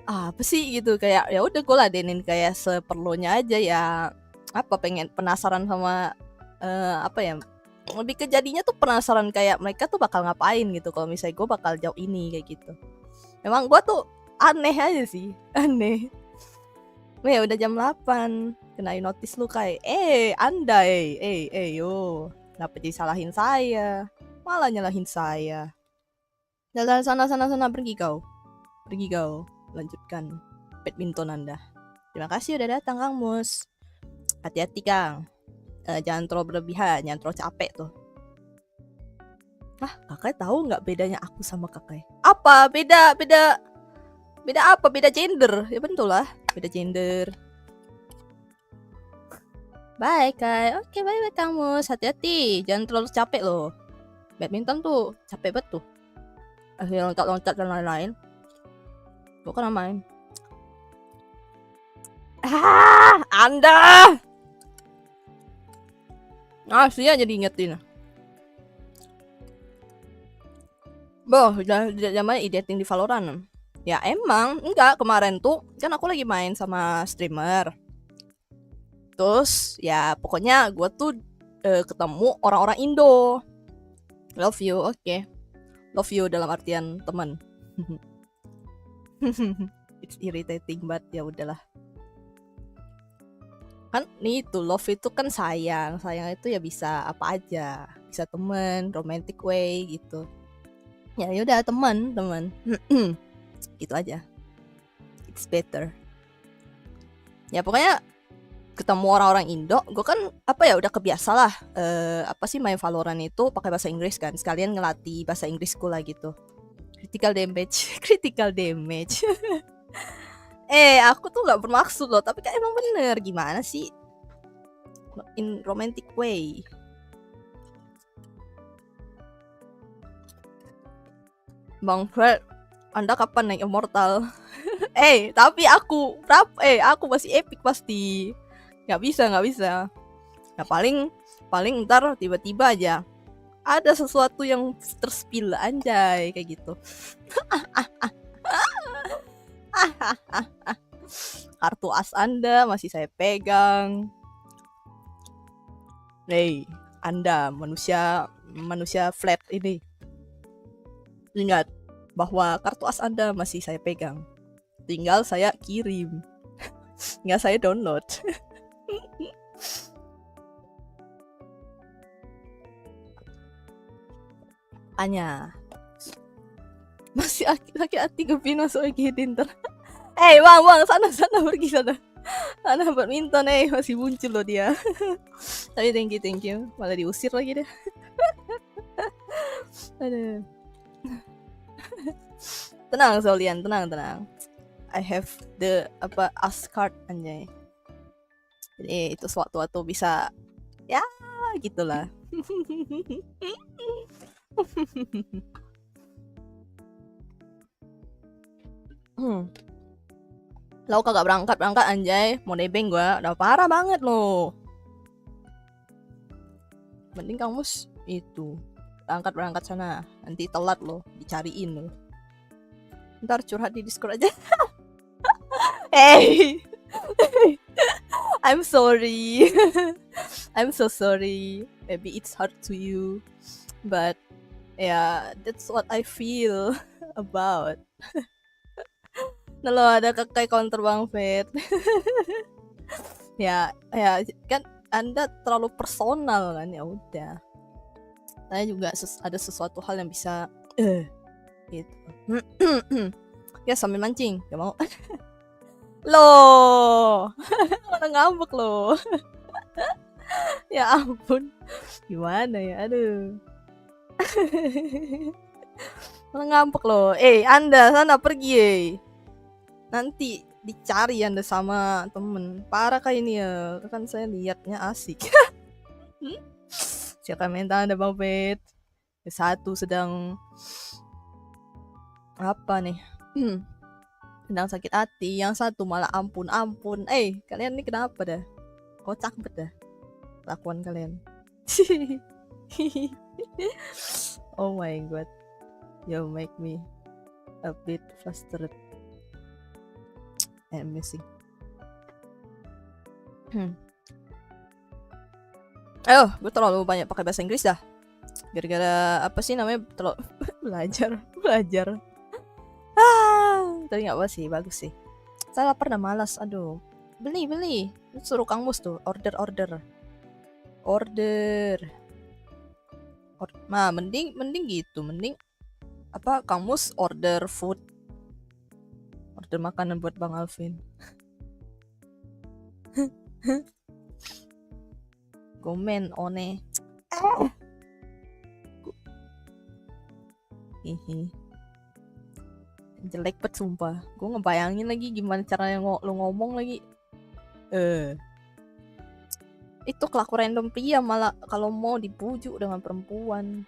apa sih gitu, kayak ya udah gue ladenin kayak seperlunya aja ya. Apa pengen penasaran sama apa ya, lebih ke jadinya tuh penasaran kayak mereka tuh bakal ngapain gitu kalau misalnya gue bakal jauh ini kayak gitu. Emang gue tuh aneh aja sih, aneh. Ya udah jam 8, kenai notice lu kayak anda yo, kenapa jadi salahin saya, malah nyalahin saya. Jalan sana pergi kau, lanjutkan badminton Anda. Terima kasih udah datang Kang Mus. Hati-hati Kang, jangan terlalu berlebihan, jangan terlalu capek tuh. Kakak tahu nggak bedanya aku sama kakak? Apa beda apa? Beda gender ya, betul lah, beda gender. Bye Kai. Oke, bye Kang Mus, hati-hati, jangan terlalu capek loh. Badminton tuh capek banget tuh, akhirnya loncat-loncat dan lain-lain. Bukan main. Anda. Asli aja diingetin. Udah zamannya editing di Valorant. Ya emang, enggak, kemarin tuh kan aku lagi main sama streamer. Terus ya pokoknya gue tuh ketemu orang-orang Indo. Love you, oke. Love you dalam artian teman. It's irritating but ya udahlah. Kan nih itu love itu kan sayang itu ya bisa apa aja, bisa temen, romantic way gitu. Ya udah teman gitu aja, it's better. Ya pokoknya ketemu orang-orang Indo, gue kan apa ya udah kebiasa lah apa sih main Valorant itu pakai bahasa Inggris kan, sekalian ngelatih bahasa Inggrisku lah gitu. Critical damage critical damage. Aku tuh nggak bermaksud loh, tapi kan emang bener, gimana sih, in romantic way. Bang Fred, Anda kapan naik immortal? Tapi aku masih epic pasti. Nggak bisa. Nah paling ntar tiba-tiba aja ada sesuatu yang terspill anjay kayak gitu. Kartu as Anda masih saya pegang. Anda manusia flat ini, ingat bahwa kartu as Anda masih saya pegang. Tinggal saya kirim. Nggak saya download. Anya masih hati kepino soal gini ntar. Bang, sana pergi sana badminton, masih muncul loh dia. Tapi thank you, malah diusir lagi deh. Aduh. Tenang Solian, tenang. I have the as card anjay. Jadi itu sewaktu-waktu bisa ya gitulah. Lo kagak berangkat anjay, mau nebeng gua, udah parah banget lo. Mending kamu itu berangkat sana, nanti telat lo, dicariin lo. Ntar curhat di Discord aja. I'm sorry. I'm so sorry. Maybe it's hard to you, but yeah, that's what I feel about. Nah lo ada kayak counter Bang Fet. ya kan Anda terlalu personal kan, ya udah. Saya juga ada sesuatu hal yang bisa gitu. Ya sambil mancing, gak mau. Loh, mana ngambek loh. Ya ampun, gimana ya, aduh. Mana ngambek loh. Anda sana pergi nanti dicari Anda sama temen. Parah kayak ini ya, kan saya lihatnya asik. Siapa minta Anda Bang Pet? Satu sedang apa nih? Sedang sakit hati, yang satu malah ampun. Kalian ini kenapa dah? Kocak bet dah lakuan kalian. Oh my god, you make me a bit frustrated and missing. Gue terlalu banyak pakai bahasa Inggris dah. Gara-gara apa sih namanya, terlalu belajar. Tapi nggak apa sih, bagus sih. Saya lapar dan malas, aduh. Beli. Suruh Kang Mus tuh, order. Nah, mending gitu, mending apa Kang Mus order food. Order makanan buat Bang Alvin. Gomen one. Jelek banget sumpah. Gue ngebayangin lagi gimana caranya lo ngomong lagi. Itu kelaku random pria malah kalau mau dibujuk dengan perempuan.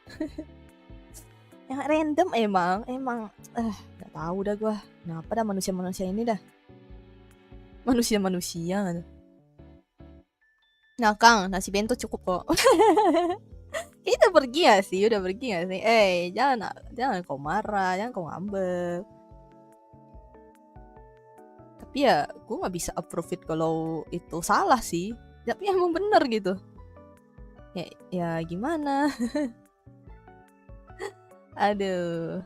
Yang random emang nggak tahu dah gue. Kenapa dah manusia ini dah. Manusia. Nah Kang, nasi bento cukup kok. Kita pergi gak sih? Udah pergi gak sih? Jangan kau marah, jangan kau ngambek. Tapi ya gue nggak bisa approve it kalau itu salah sih. Tapi emang bener gitu. Ya gimana? Aduh.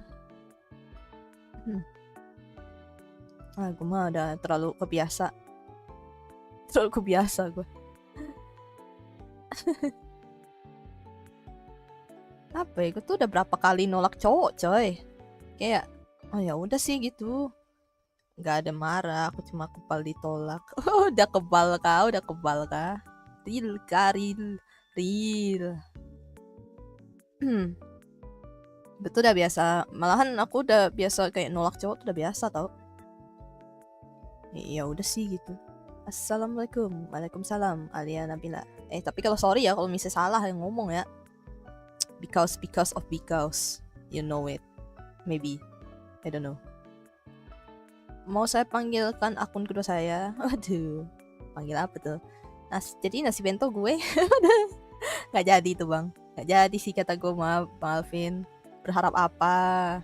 Gue mah udah terlalu kebiasa. Terlalu kebiasa gue. Apa ya? Gue tuh udah berapa kali nolak cowok, coy. Kayak, oh ya udah sih gitu. Nggak ada marah, aku cuma kebal ditolak. Oh, udah kebal kah? Real kah, real. Betul udah biasa. Malahan aku udah biasa kayak nolak cowok tuh udah biasa tau. Ya udah sih gitu. Assalamualaikum, waalaikumsalam, Alia Nabila. Tapi kalau sorry ya kalau misalnya salah yang ngomong ya. Because, you know it. Maybe, I don't know. Mau saya panggilkan akun kedua saya. Waduh, panggil apa tuh? Jadi nasi bento gue. Nggak jadi tuh bang. Nggak jadi sih kata gue, maafin. Berharap apa?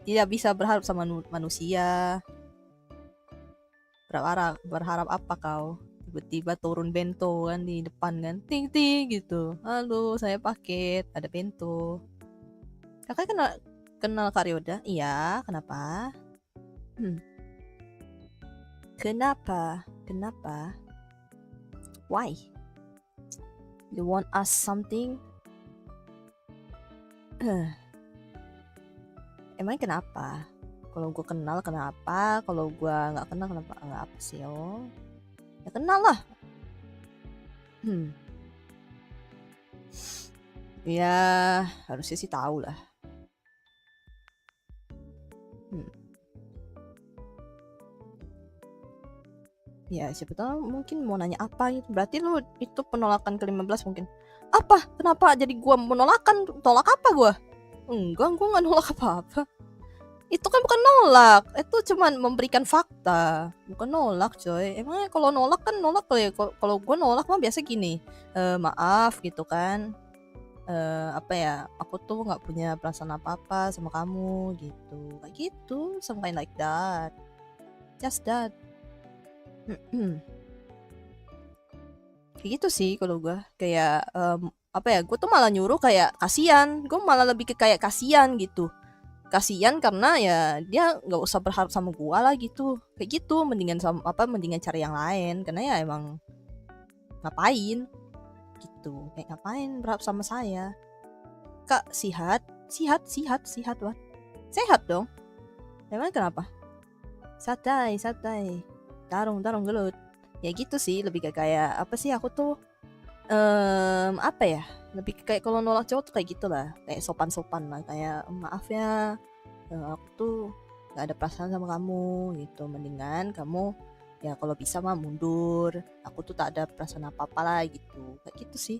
Tidak bisa berharap sama manusia. Berharap apa kau? Tiba-tiba turun bento kan di depan kan. Ting ting gitu. Halo, saya paket. Ada bento. Kakak kenal Karyoda? Iya, kenapa? Kenapa? Why? You want us something? Emang kenapa? Kalau gue kenal kenapa? Kalau gue nggak kenal kenapa? Nggak apa sih oh? Ya kenal lah. Ya harusnya sih tahu lah. Ya siapa tahu mungkin mau nanya apa gitu. Berarti lu itu penolakan ke-15 mungkin. Apa? Kenapa jadi gua menolakan? Tolak apa gua? Enggak, gua nggak nolak apa-apa. Itu kan bukan nolak, itu cuman memberikan fakta, bukan nolak coy. Emangnya kalau nolak kan nolak ya. Kalau gua nolak mah biasa gini, maaf gitu kan. Apa ya? Aku tuh nggak punya perasaan apa-apa sama kamu gitu. Kayak gitu, something like that. Just that. Kayak gitu sih kalau gue kayak apa ya, gue tuh malah nyuruh kayak kasihan, gue malah lebih ke kayak kasihan gitu, kasihan karena ya dia nggak usah berharap sama gue lah gitu, kayak gitu, mendingan cari yang lain, karena ya emang ngapain gitu, kayak ngapain berharap sama saya. Kak sihat what? Sehat dong, emang kenapa? Santai tarung gelut. Ya gitu sih, lebih kayak apa sih, aku tuh apa ya, lebih kayak kalau nolak cowok tuh kayak gitulah, kayak sopan lah, kayak maaf ya, aku tuh nggak ada perasaan sama kamu gitu, mendingan kamu ya kalau bisa mah mundur, aku tuh tak ada perasaan apa lah gitu, kayak gitu sih.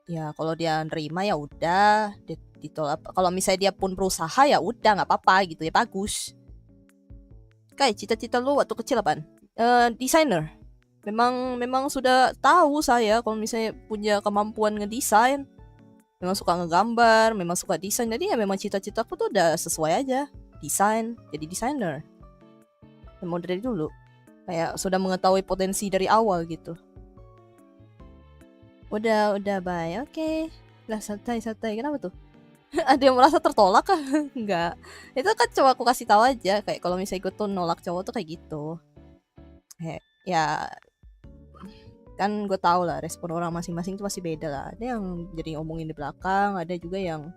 Ya kalau dia nerima ya udah, ditolak. Kalau misalnya dia pun berusaha ya udah nggak apa-apa gitu ya, bagus. Kayak cita-cita lu waktu kecil apaan? Desainer. Memang sudah tahu saya kalau misalnya punya kemampuan ngedesain, memang suka ngegambar, memang suka desain, jadi ya memang cita-citaku tuh udah sesuai aja, desain, jadi desainer. Memang dari dulu kayak sudah mengetahui potensi dari awal gitu. Udah bye, oke. Lah santai, kenapa tuh? Ada yang merasa tertolak kah? Enggak, itu kan coba aku kasih tahu aja, kayak kalau misalnya gue tuh nolak cowok tuh kayak gitu. Ya kan gue tau lah respon orang masing-masing tuh pasti beda lah. Ada yang jadi ngomongin di belakang, ada juga yang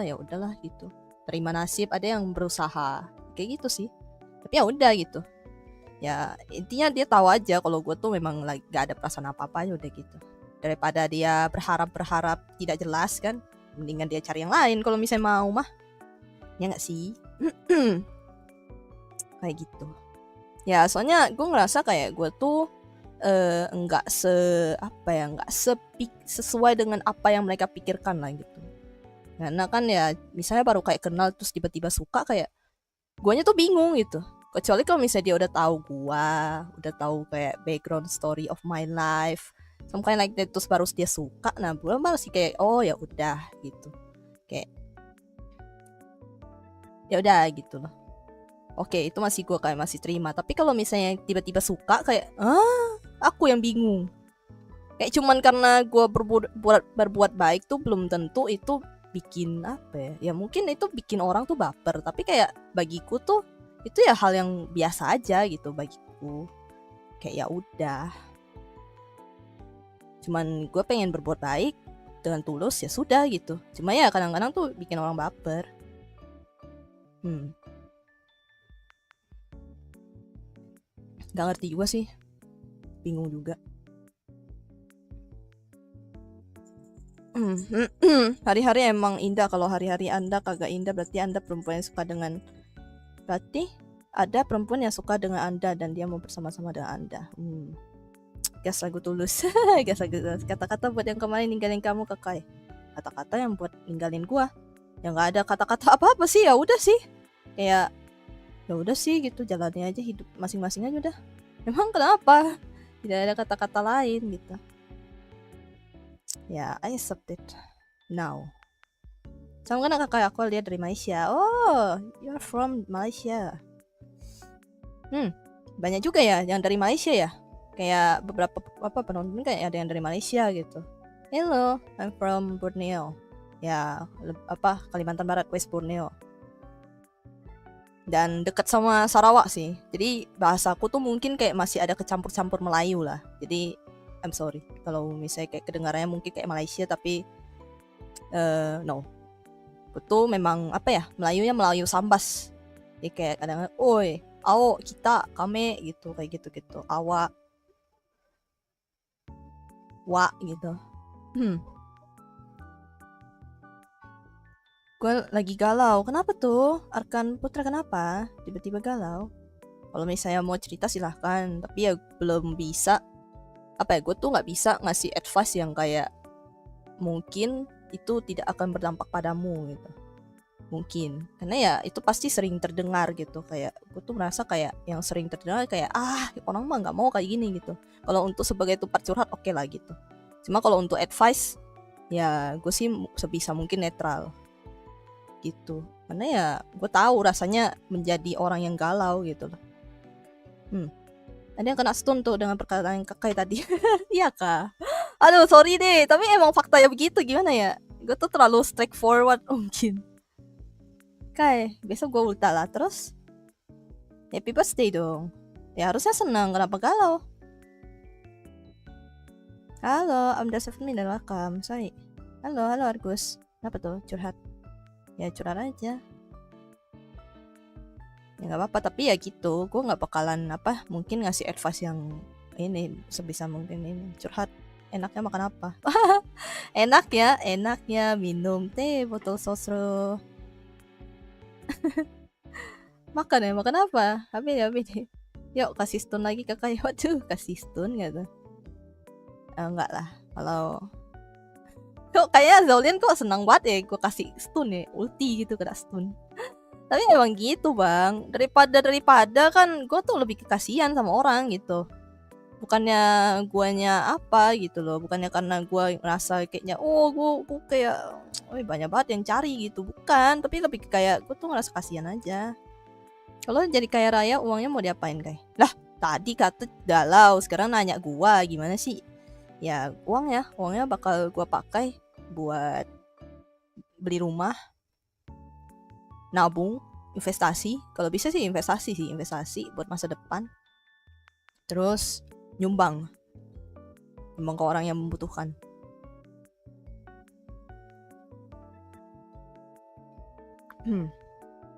ya udahlah gitu, terima nasib. Ada yang berusaha kayak gitu sih, tapi ya udah gitu. Ya intinya dia tahu aja kalau gue tuh memang lagi gak ada perasaan apa-apa, ya udah gitu. Daripada dia berharap tidak jelas kan, mendingan dia cari yang lain kalau misalnya mau mah, ya nggak sih? Kayak gitu. Ya soalnya gue ngerasa kayak gue tuh nggak sesuai dengan apa yang mereka pikirkan lah gitu. Karena kan ya misalnya baru kayak kenal terus tiba-tiba suka, kayak guanya tuh bingung gitu. Kecuali kalau misalnya dia udah tahu udah tahu kayak background story of my life, something like that, terus baru dia suka, nah gue baru sih kayak oh ya udah gitu, kayak ya udah gitu loh. Oke, itu masih gue kayak masih terima. Tapi kalau misalnya tiba-tiba suka kayak, aku yang bingung. Kayak cuman karena gue berbuat baik tuh belum tentu itu bikin apa ya? Ya mungkin itu bikin orang tuh baper. Tapi kayak bagiku tuh itu ya hal yang biasa aja gitu bagiku. Kayak ya udah. Cuman gue pengen berbuat baik dengan tulus ya sudah gitu. Cuma ya kadang-kadang tuh bikin orang baper. Gak ngerti juga sih. Bingung juga. Hari-hari emang indah. Kalau hari-hari Anda kagak indah berarti Anda perempuan yang suka dengan... Berarti ada perempuan yang suka dengan Anda dan dia mau bersama-sama dengan Anda. Gas lagu tulus. Gas lagu tulus. Kata-kata buat yang kemarin ninggalin kamu Kakai. Kata-kata yang buat ninggalin gua. Yang gak ada kata-kata apa-apa sih. Ya udah sih. Kayak ya udah sih gitu, jalani aja hidup masing-masing aja udah. Emang kenapa? Tidak ada kata-kata lain gitu. Ya, I accept it now. Sama kan kakak aku lihat dari Malaysia. Oh, you're from Malaysia. Banyak juga ya yang dari Malaysia ya. Kayak beberapa penonton kayak ada yang dari Malaysia gitu. Hello, I'm from Borneo. Ya, Kalimantan Barat, West Borneo. Dan dekat sama Sarawak sih. Jadi bahasaku tuh mungkin kayak masih ada kecampur-campur Melayu lah. Jadi I'm sorry kalau misalnya kayak kedengarannya mungkin kayak Malaysia tapi no. Itu memang Melayunya Melayu Sambas. Jadi kayak kadang-kadang oi, awak, kita, kami gitu kayak gitu-gitu. Awak, wa gitu. Gue lagi galau. Kenapa tuh? Arkan Putra kenapa? Tiba-tiba galau. Kalau misalnya mau cerita silahkan. Tapi ya belum bisa. Gue tuh gak bisa ngasih advice yang kayak mungkin itu tidak akan berdampak padamu gitu. Mungkin. Karena ya itu pasti sering terdengar gitu. Kayak gue tuh merasa kayak yang sering terdengar kayak orang mah gak mau kayak gini gitu. Kalau untuk sebagai tempat curhat oke lah gitu. Cuma kalau untuk advice ya gue sih sebisa mungkin netral gitu. Karena ya gue tahu rasanya menjadi orang yang galau gitu loh. Ada yang kena stun tuh dengan perkataan Kakai tadi. Iya kah? Aduh sorry deh. Tapi emang faktanya begitu. Gimana ya? Gue tuh terlalu straightforward mungkin. Kai, besok gue ulta lah. Terus happy birthday dong. Ya harusnya senang. Kenapa galau? Halo, I'm the 7 minute welcome. Sorry. Halo Argus. Kenapa tuh? Curhat. Ya curhat aja. Ya gak apa-apa, tapi ya gitu. Gue gak bakalan mungkin ngasih advice yang ini sebisa mungkin ini. Curhat. Enaknya makan apa? Enaknya minum teh botol sosro. Makan apa? Habis. Yuk kasih stun lagi kakak. Waduh, kasih stun gak tuh? Enggak lah. Kalau kok kayak Zolian kok senang banget ya gue kasih stun ya, ulti gitu kena stun. Tapi emang gitu bang, daripada kan gue tuh lebih kekasihan sama orang gitu. Bukannya guanya apa gitu loh, bukannya karena gue ngerasa kayaknya gue kayak banyak banget yang cari gitu, bukan. Tapi lebih kayak gue tuh ngerasa kasihan aja. Kalau jadi kaya raya uangnya mau diapain kayak? Lah tadi kata galau, sekarang nanya gue gimana sih? Ya uangnya bakal gue pakai buat beli rumah, nabung, investasi. Kalau bisa sih investasi buat masa depan. Terus nyumbang ke orang yang membutuhkan.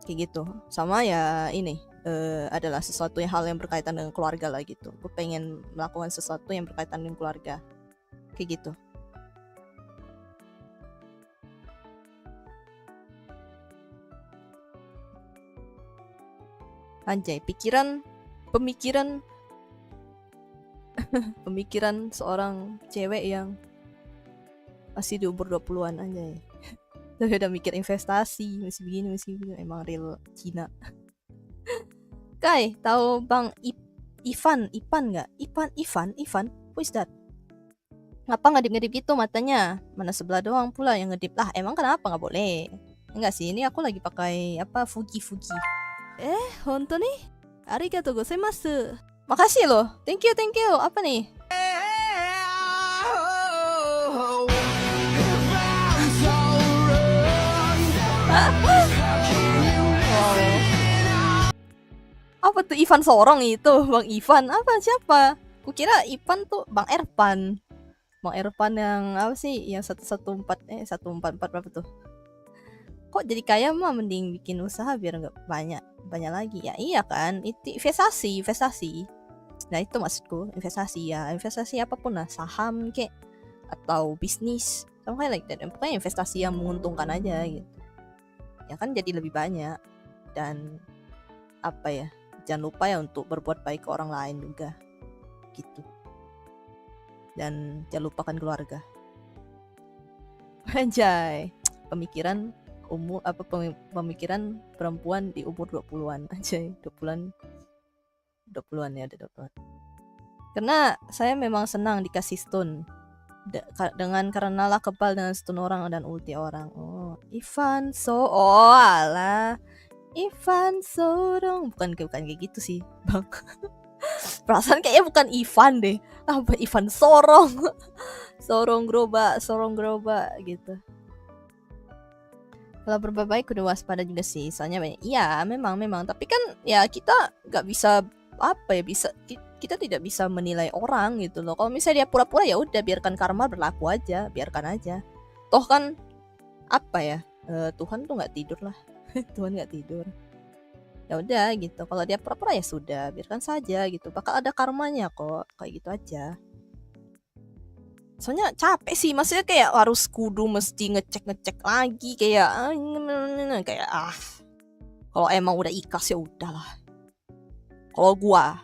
Kayak gitu. Sama ya ini adalah sesuatu hal yang berkaitan dengan keluarga lah gitu. Gue pengen melakukan sesuatu yang berkaitan dengan keluarga. Kayak gitu. Anjay, pemikiran seorang cewek yang masih di umur 20-an anjay. Tapi udah mikir investasi, masih begini, emang real Cina. Kai, tahu Bang Ivan nggak? Ivan, who is that? Ngapa ngedip-ngedip gitu matanya? Mana sebelah doang pula yang ngedip lah. Emang kenapa nggak boleh? Enggak sih, ini aku lagi pakai Fuji. Honto nih? Arigatou gozaimasu. Makasih loh. Thank you. Apa nih? Apa tuh Ivan Sorong itu? Bang Ivan apa siapa? Kukira Ivan tuh Bang Ervan. Bang Ervan yang apa sih? Yang 114 berapa tuh? Kok jadi kaya mah mending bikin usaha biar nggak banyak lagi. Ya iya kan? Itu investasi. Nah itu maksudku, investasi apapun lah, saham kek atau bisnis, something like that. Pokoknya investasi yang menguntungkan aja gitu. Ya kan jadi lebih banyak dan apa ya? Jangan lupa ya untuk berbuat baik ke orang lain juga gitu. Dan jangan lupakan keluarga. Anjay, pemikiran perempuan di umur 20-an anjay, 20-an ya, udah 20-an. Karena saya memang senang dikasih stun karena lah kebal dengan stun orang dan ulti orang. Oh, alah. Ivan Sorong bukan kayak gitu sih bang. Perasaan kayaknya bukan Ivan deh, apa Ivan Sorong. Sorong gerobak gitu. Kalau berbuat baik udah waspada juga sih, soalnya banyak. Iya memang tapi kan ya kita nggak bisa kita tidak bisa menilai orang gitu loh. Kalau misalnya dia pura-pura ya udah biarkan karma berlaku aja, biarkan aja. Toh kan apa ya, Tuhan tuh nggak tidur lah. Tuhan nggak tidur. Ya udah gitu. Kalau dia pura-pura ya sudah, biarkan saja gitu. Bakal ada karmanya kok, kayak gitu aja. Soalnya capek sih, maksudnya kayak harus kudu mesti ngecek lagi kayak kalau emang udah ikhlas ya udahlah. Kalau gua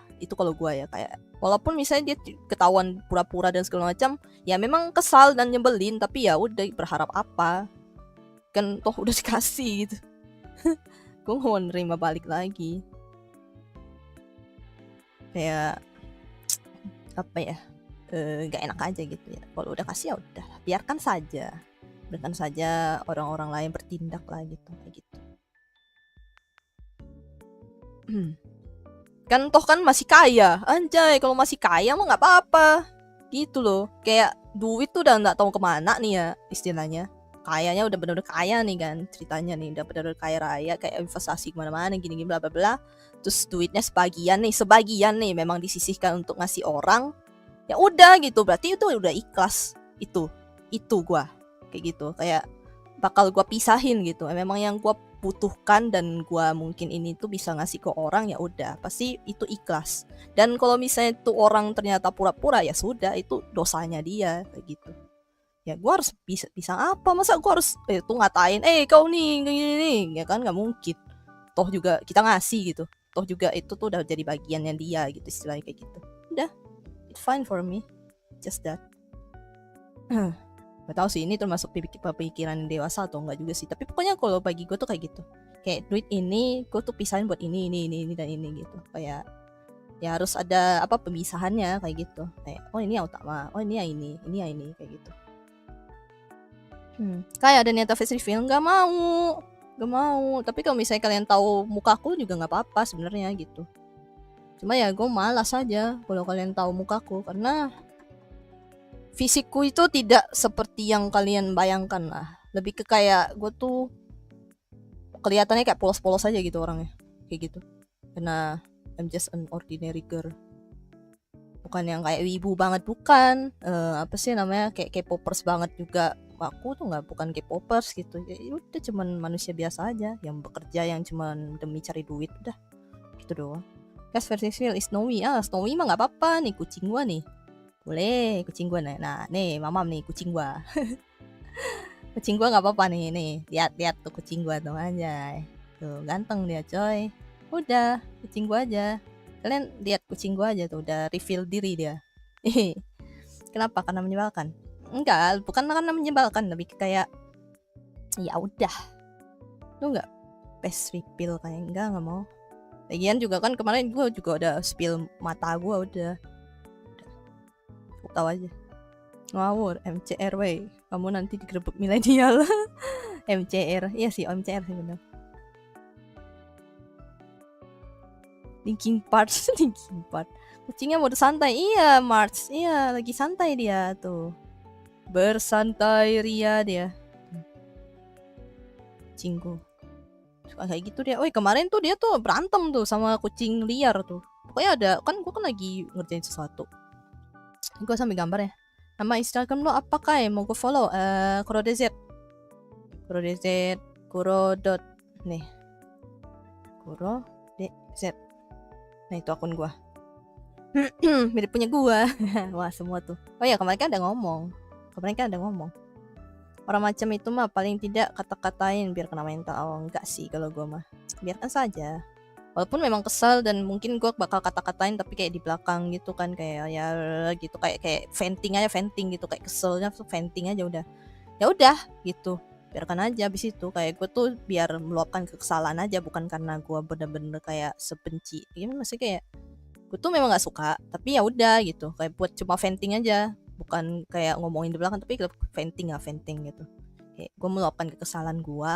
ya kayak walaupun misalnya dia ketahuan pura-pura dan segala macam, ya memang kesal dan nyebelin, tapi ya udah, berharap apa? Kan toh udah dikasih gitu. Gue mau nerima balik lagi. Kayak apa ya? Gak enak aja gitu ya. Kalau udah kasih ya udah, biarkan saja orang-orang lain bertindak lah gitu, kayak gitu. Kan toh kan masih kaya, anjay. Kalau masih kaya mah nggak apa-apa, gitu loh. Kayak duit tuh udah nggak tahu kemana nih ya istilahnya. Kayanya udah bener-bener kaya nih kan ceritanya nih, udah bener-bener kaya raya, kayak investasi kemana-mana gini-gini bla bla bla. Terus duitnya sebagian nih memang disisihkan untuk ngasih orang. Ya udah gitu, berarti itu udah ikhlas. Itu gua kayak gitu, kayak bakal gua pisahin gitu. Memang yang gua butuhkan dan gua mungkin ini tuh bisa ngasih ke orang, ya udah pasti itu ikhlas. Dan kalau misalnya tuh orang ternyata pura-pura, ya sudah, itu dosanya dia kayak gitu. Ya gue harus bisa apa, masa gue harus tuh ngatain kau nih gini ya kan, nggak mungkin. Toh juga kita ngasih gitu, toh juga itu tuh udah jadi bagiannya dia gitu, istilahnya kayak gitu. Udah, it's fine for me, just that. Gak tau sih ini termasuk pikiran dewasa atau enggak juga sih, tapi pokoknya kalau bagi gue tuh kayak gitu, kayak duit ini gue tuh pisahin buat ini dan ini gitu. Kayak ya harus ada apa pemisahannya kayak gitu, kayak oh ini yang utama, oh ini yang ini kayak gitu. Kayak ada niatan face reveal, nggak mau. Tapi kalau misalnya kalian tahu mukaku juga nggak apa-apa sebenarnya gitu. Cuma ya gue malas aja kalau kalian tahu mukaku, karena fisikku itu tidak seperti yang kalian bayangkan lah. Lebih ke kayak gue tuh kelihatannya kayak polos-polos aja gitu orangnya, kayak gitu. Karena I'm just an ordinary girl. Bukan yang kayak wibu banget, bukan. Apa sih namanya, kayak K-popers banget juga. Aku tuh bukan K-popers gitu. Ya udah, cuman manusia biasa aja yang bekerja, yang cuman demi cari duit, udah gitu doang. Guys, versi real is Snowy. Snowy mah nggak apa-apa nih, kucing gua nih. Boleh, kucing gua nih. Nah, nih mamam nih kucing gua. Kucing gua nggak apa-apa nih. Lihat tuh kucing gua tuh aja. Tuh ganteng dia, coy. Udah, kucing gua aja. Kalian lihat kucing gua aja tuh, udah reveal diri dia. Kenapa? Karena menyebalkan? Enggak, bukan karena menyebalkan, lebih kayak ya udah. Lu enggak face reveal kayak enggak mau. Lagian juga kan kemarin gua juga udah spill mata gua udah. Tahu aja. Ngawur, MCRW. Kamu nanti digerebek milenial. MCR. Iya sih, MCR sih benar. Linkin Park. Linkin Park. Kucingnya mau santai. Iya, March. Iya, lagi santai dia tuh. Bersantai ria dia. Kucingku. Suka kayak gitu dia. Woi, kemarin tuh dia tuh berantem tuh sama kucing liar tuh. Pokoknya ada, kan gue kan lagi ngerjain sesuatu. Gue sambil gambar ya. Nama Instagram lo apa Kai? Mau gue follow? KuroDZ. KuroDZ. Kuro dot. Nih. KuroDZ. Nah itu akun gue. Mirip punya gue. Wah semua tuh. Oh ya kemarin kan ada ngomong. Orang macam itu mah paling tidak kata-katain biar kena mental. Oh enggak sih kalau gue mah. Biarkan saja. Walaupun memang kesel dan mungkin gue bakal kata-katain tapi kayak di belakang gitu kan, kayak ya gitu, kayak venting gitu, kayak keselnya venting aja udah. Ya udah gitu. Biarkan aja abis itu kayak gue tuh biar meluapkan kekesalan aja, bukan karena gue bener-bener kayak sebenci. Gimana masih kayak gue tuh memang nggak suka tapi ya udah gitu, kayak buat cuma venting aja, bukan kayak ngomongin di belakang tapi venting gitu. Kayak gue meluapkan kekesalan gue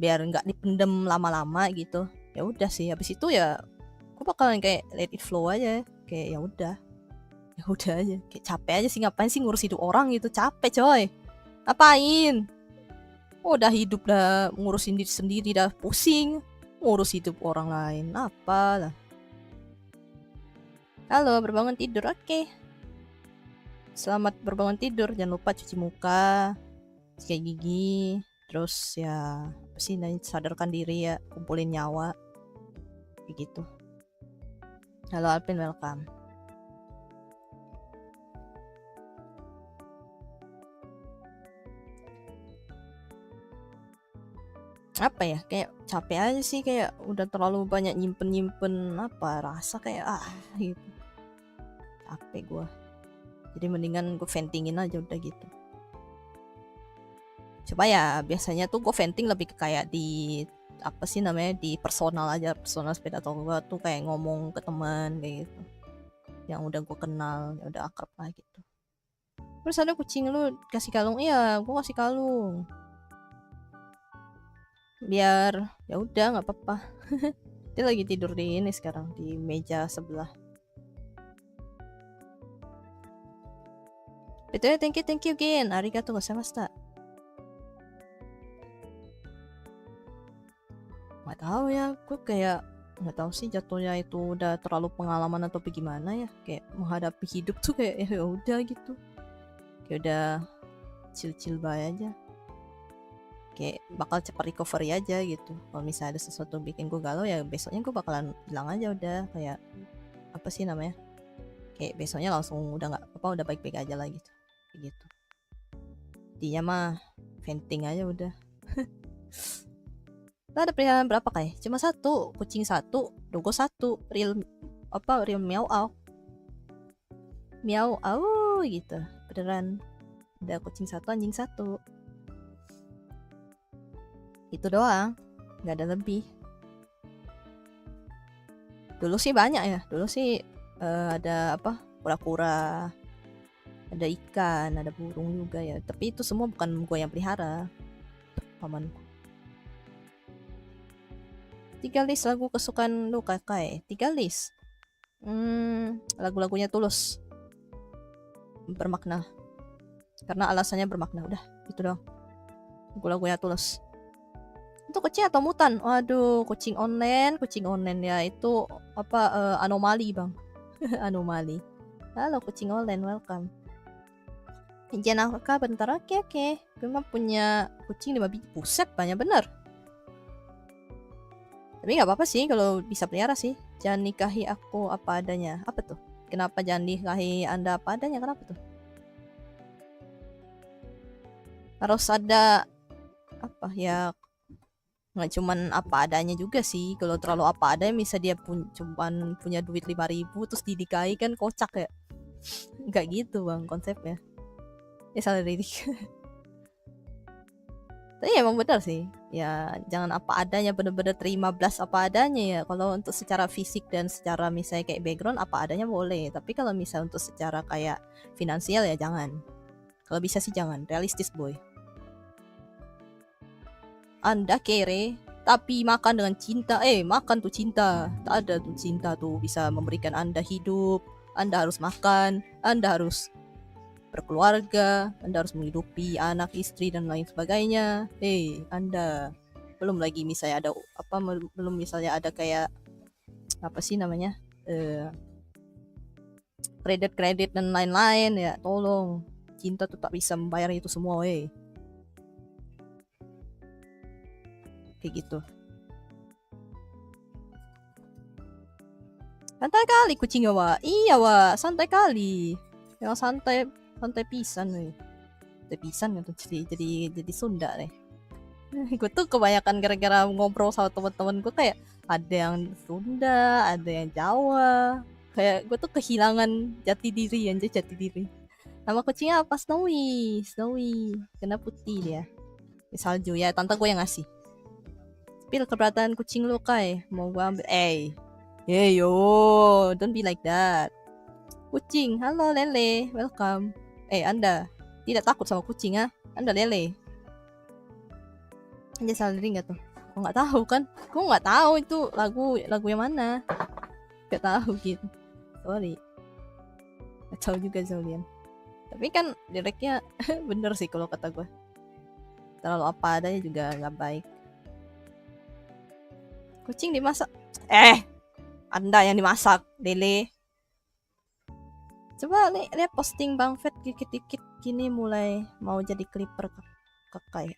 biar nggak dipendem lama-lama gitu. Ya udah sih habis itu ya gue bakalan kayak let it flow aja, kayak ya udah aja, kayak capek aja sih, ngapain sih ngurus hidup orang gitu, capek coy, ngapain. Udah hidup dah ngurusin diri sendiri dah pusing, ngurus hidup orang lain apalah. Halo, berbangun tidur. Oke. Selamat berbangun tidur. Jangan lupa cuci muka, sikat gigi, terus ya apa sih, sadarkan diri ya, kumpulin nyawa. Begitu. Halo Alvin, welcome. Apa ya, kayak capek aja sih, kayak udah terlalu banyak nyimpen apa rasa kayak gitu. Capek gue, jadi mendingan gue ventingin aja udah gitu. Coba ya biasanya tuh gue venting lebih ke kayak di apa sih namanya, di personal aja, personal space, atau gue tuh kayak ngomong ke teman kayak gitu yang udah gue kenal, ya udah akrab lah gitu. Terus ada kucing lu kasih kalung? Iya gue kasih kalung biar ya udah nggak apa-apa. Dia lagi tidur di ini sekarang, di meja sebelah. Betul, thank you Gen, arigatou gozaimashita. Nggak tahu ya, gue kayak nggak tahu sih jatuhnya itu udah terlalu pengalaman atau bagaimana ya, kayak menghadapi hidup tuh kayak ya udah gitu, kayak udah chill bae aja, kayak bakal cepat recovery aja gitu. Kalau misalnya ada sesuatu bikin gue galau ya besoknya gue bakalan bilang aja udah, kayak apa sih namanya, kayak besoknya langsung udah nggak apa, udah baik-baik aja lah gitu, kayak gitu. Dia mah venting aja udah. Nah, ada pilihan berapa kayak? Cuma satu, kucing satu, dogo satu, real miau gitu. Beneran ada kucing satu, anjing satu. Itu doang, nggak ada lebih. Dulu sih banyak ya, ada apa, kura-kura, ada ikan, ada burung juga ya. Tapi itu semua bukan gue yang pelihara, pamanku. 3 list lagu kesukaan lu kakak. 3 list. Lagu-lagunya Tulus. Bermakna. Karena alasannya bermakna. Udah, itu doang. Lagu-lagunya Tulus. Itu kucing atau mutan? Waduh, kucing online ya. Itu apa, anomali bang. Anomali. Halo kucing online, welcome. Izin aku bentar, oke. Gue mah punya kucing 5 biji. Buset, banyak bener. Tapi nggak apa-apa sih kalau bisa pelihara sih. Jangan nikahi aku apa adanya. Apa tuh? Kenapa jangan nikahi Anda apa adanya? Kenapa tuh? Harus ada apa ya? Nggak cuman apa adanya juga sih. Kalau terlalu apa adanya bisa dia cuman punya duit 5.000 terus dinikahi, kan kocak ya. Nggak gitu bang konsepnya. Ya salah didik. Tapi emang benar sih, ya jangan apa adanya, bener-bener terima blast apa adanya ya. Kalau untuk secara fisik dan secara misalnya kayak background apa adanya boleh, tapi kalau misalnya untuk secara kayak finansial ya jangan. Kalau bisa sih jangan, realistis boy. Anda kere, Tapi makan dengan cinta. Makan tuh cinta. Tak ada tuh cinta tuh bisa memberikan Anda hidup. Anda harus makan, Anda harus berkeluarga, Anda harus menghidupi anak, istri dan lain sebagainya. Anda belum lagi misalnya ada belum misalnya ada kayak apa sih namanya? Kredit dan lain-lain ya. Tolong. Cinta tuh tak bisa membayar itu semua, kayak gitu. Santai kali kucingnya, Wak. Iya, Wak. Santai kali. Yang santai pisan, Santai pisan gitu. Jadi Sunda nih. Gue tuh kebanyakan gara-gara ngobrol sama teman-teman gue kayak ada yang Sunda, ada yang Jawa. Kayak gue tuh kehilangan jati diri. Nama kucingnya apa? Snowy. Kena putih dia. Salju ya, tante gue yang ngasih. Pil keberatan kucing lu, Kai. Mau gue ambil. Yo, don't be like that. Kucing, halo Lele, welcome. Anda tidak takut sama kucing, ha? Anda Lele. Aja salah diri nggak tuh? Gue nggak tahu kan? Gue nggak tahu itu lagu yang mana. Gak tahu gitu. Sorry. Gak tahu juga Zolian. Tapi kan liriknya bener sih kalau kata gue. Terlalu apa adanya juga nggak baik. Kucing dimasak. Anda yang dimasak, Lele. Coba lihat posting Bang Fed dikit-dikit gini mulai mau jadi clipper kakai.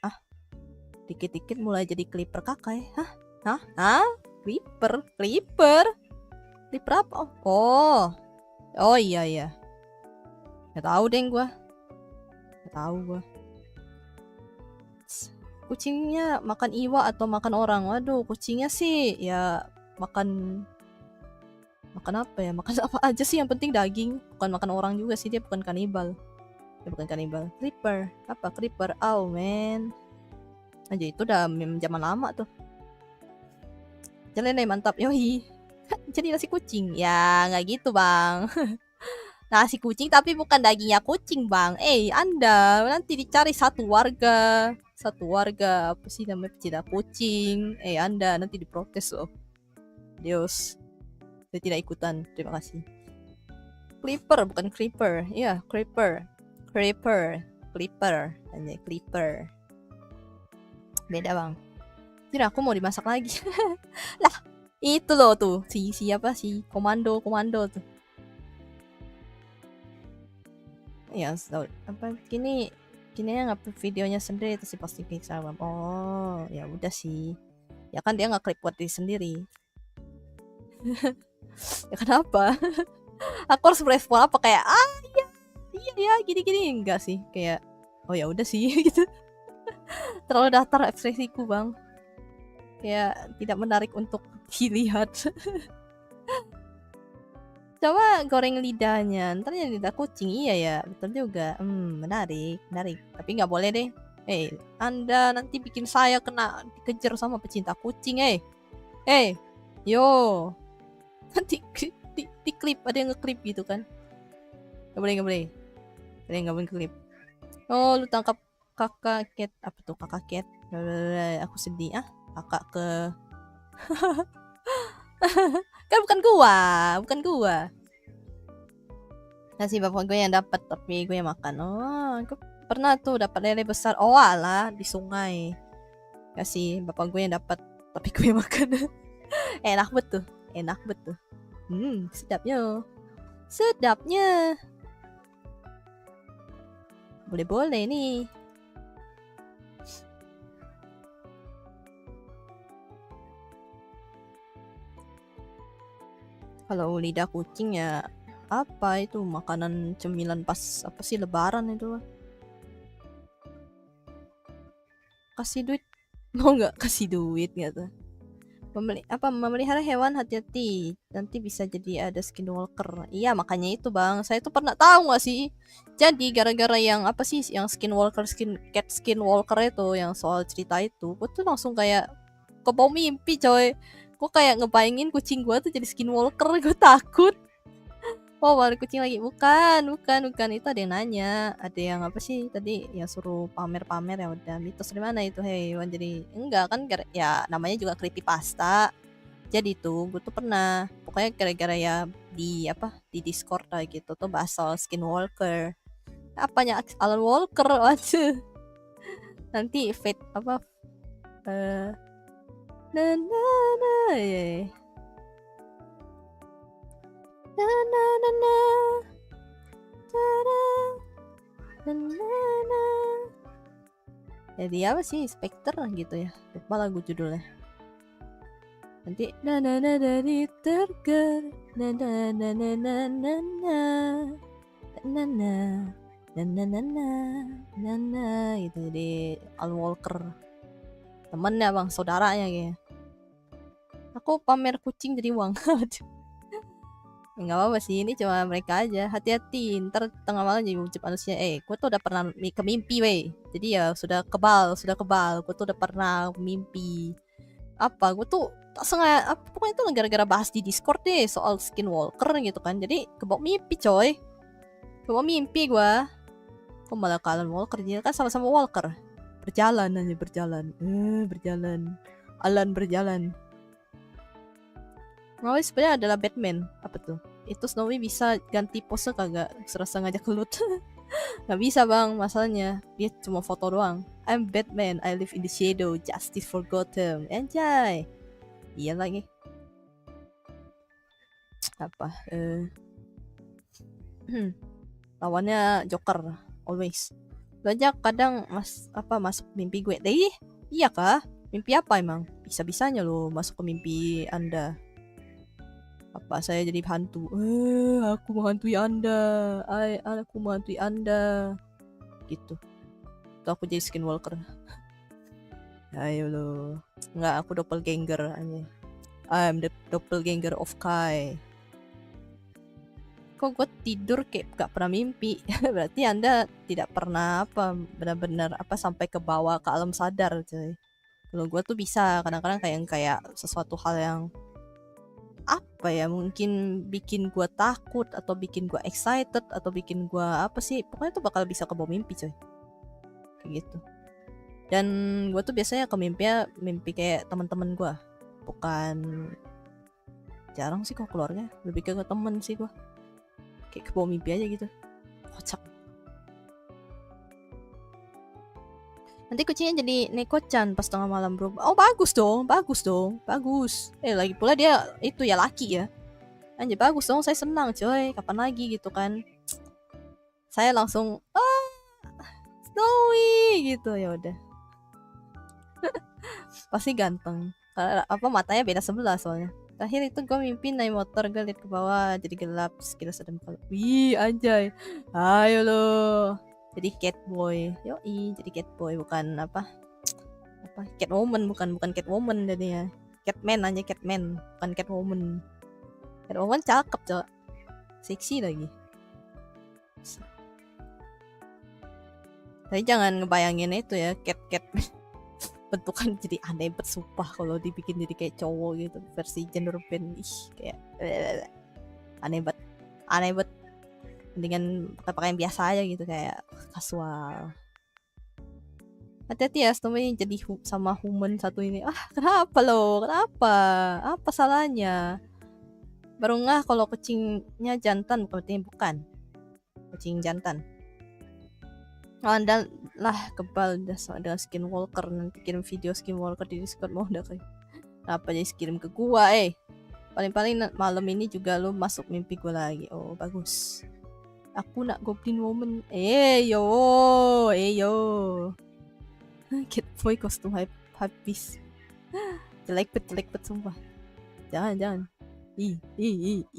Dikit-dikit mulai jadi clipper kakai. Clipper apa? Oh iya. Gak tahu deh gua. Kucingnya makan iwa atau makan orang? Waduh, kucingnya sih ya makan apa ya? Makan apa aja sih, yang penting daging. Bukan makan orang juga sih, dia bukan kanibal. Creeper. Apa creeper? Oh man. Aja itu udah meme zaman lama tuh. Jalan deh, mantap. Yoi. Jadi nasi kucing. Ya nggak gitu, Bang. Nasi kucing tapi bukan dagingnya kucing, Bang. Anda nanti dicari satu warga apa sih namanya, pecinta kucing. Anda nanti diprotes loh. Dios. Saya tidak ikutan, terima kasih. Clipper bukan creeper. Iya, creeper. Anjay, clipper. Beda, Bang. Jadi aku mau dimasak lagi. Lah, itu loh tuh. Siapa sih? Komando tuh. Ya, apa gini yang ngupload videonya sendiri terus diposting ke Instagram. Oh, ya udah sih. Ya kan dia nge-clip buat diri sendiri. Ya kenapa? Aku harus merespon apa kayak iya gini enggak sih, kayak oh ya udah sih gitu. Terlalu datar ekspresiku, Bang. Kayak tidak menarik untuk dilihat. Coba goreng lidahnya, ntar jadi lidah kucing. Iya ya, betul juga. Menarik. Tapi nggak boleh deh. Anda nanti bikin saya kena dikejar sama pecinta kucing. Yo. Nanti di klip, ada yang nge-clip gitu kan. Nggak boleh. Ada yang nggak boleh klip. Oh, lu tangkap kakak cat. Apa tuh kakak cat? Aku sedih. Kakak ke... Kan bukan gua. Nasi bapak gue yang dapat, tapi gue yang makan. Oh, aku pernah tuh dapat lele besar. Oh alah, di sungai. Kasih bapak gue yang dapat, tapi gue yang makan. Enak betul. Sedapnya. Boleh nih. Kalau lidah kucing ya apa itu, makanan cemilan pas apa sih lebaran itu. Kasih duit. Mau nggak kasih duit gitu. Memelihara hewan hati-hati, nanti bisa jadi ada skinwalker. Iya, makanya itu, Bang. Saya tuh pernah tahu nggak sih? Jadi gara-gara yang apa sih, yang cat skinwalker itu, yang soal cerita itu, gue tuh langsung kayak kebawa mimpi, coy. Gue kayak ngebayangin kucing gue tuh jadi skinwalker. Gue takut. Oh, baru kucing lagi. Bukan. Itu ada yang nanya. Ada yang apa sih tadi yang suruh pamer-pamer ya udah. Mitos dari mana itu hewan? Jadi enggak kan ya namanya juga creepypasta. Jadi tuh gue tuh pernah pokoknya gara-gara ya di apa di Discord lah gitu tuh bahas soal Skinwalker. Apanya Alan Walker waduh. Nanti fate apa eh na na na ya. Na na na na. Tada. Na na na. Jadi apa sih Spectre gitu ya. Lupa lagu judulnya. Nanti na na na dari terger na na na na na na na na na na na na na na itu di Al Walker temennya bang saudaranya kayaknya. Aku pamer kucing jadi uang. Nggak apa-apa sih, ini cuma mereka aja. Hati-hati, ntar tengah malam jadi ucap manusia. Gue tuh udah pernah ke mimpi weh. Jadi ya sudah kebal. Gue tuh udah pernah mimpi. Apa, gue tuh tak sengaja, pokoknya itu gara-gara bahas di Discord deh soal Skinwalker gitu kan. Jadi kebawa mimpi coy. Kebawa mimpi gue. Kok malah ke Alan Walker, dia kan sama-sama Walker. Berjalan. Alan berjalan. Snowy sebenarnya adalah Batman. Apa tuh? Itu Snowy bisa ganti pose kagak? Serasa ngajak gelut. Gak bisa bang, masalahnya dia cuma foto doang. I'm Batman, I live in the shadow, justice for Gotham. Anjay. Iya lagi. Apa? Lawannya Joker, always. Lo aja kadang masuk mimpi gue. Iya kah? Mimpi apa emang? Bisa-bisanya lo masuk ke mimpi Anda. Apa saya jadi hantu? Aku menghantui Anda. Aku menghantui Anda. Gitu. Tuh aku jadi Skinwalker. Ayo lo. Enggak, aku doppelganger aja. I'm the doppelganger of Kai. Kok gue tidur kayak gak pernah mimpi? Berarti Anda tidak pernah benar-benar sampai ke bawah ke alam sadar, coy. Kalau gue tuh bisa kadang-kadang kayak sesuatu hal yang mungkin bikin gue takut atau bikin gue excited atau bikin gue pokoknya tuh bakal bisa ke bawah mimpi coy, kayak gitu. Dan gue tuh biasanya ke mimpi kayak teman-teman gue, bukan jarang sih kok keluarga, lebih ke temen sih gue, kayak ke bawah mimpi aja gitu, kocak. Nanti kucingnya jadi Neko-chan pas tengah malam bro. Oh bagus dong. Lagi pula dia itu ya laki ya. Anjir bagus dong, saya senang coy. Kapan lagi gitu kan. Saya langsung Snowy gitu ya udah. Pasti ganteng. Karena matanya beda sebelah soalnya. Terakhir itu gue mimpi naik motor, gue liat ke bawah jadi gelap, sekilas ada muka. Wih anjay. Ayo lo. Jadi Catboy, jadi Catboy bukan Catwoman, bukan Catwoman jadinya. Catman aja, Catman, bukan Catwoman. Catwoman cakep coy, seksi lagi. Tapi jangan ngebayangin itu ya, cat bentukan jadi aneh banget sumpah kalau dibikin jadi kayak cowok gitu versi gender band, kayak aneh banget. Mendingan pakaian biasa aja gitu kayak kasual. Hati-hati ya Snowy jadi sama human satu ini. Kenapa lo? Kenapa? Apa salahnya? Baru ngah kalau kucingnya jantan, bukan. Kucing jantan. Anda lah kebal dengan Skinwalker, nanti kirim video Skinwalker di Discord mau udah kayak. Kenapa jadi kirim ke gua Paling-paling malam ini juga lo masuk mimpi gua lagi. Oh bagus. Aku nak Goblin Woman. Yo. Catboy kostum habis. Jelek bet sumpah. Jangan. Geli.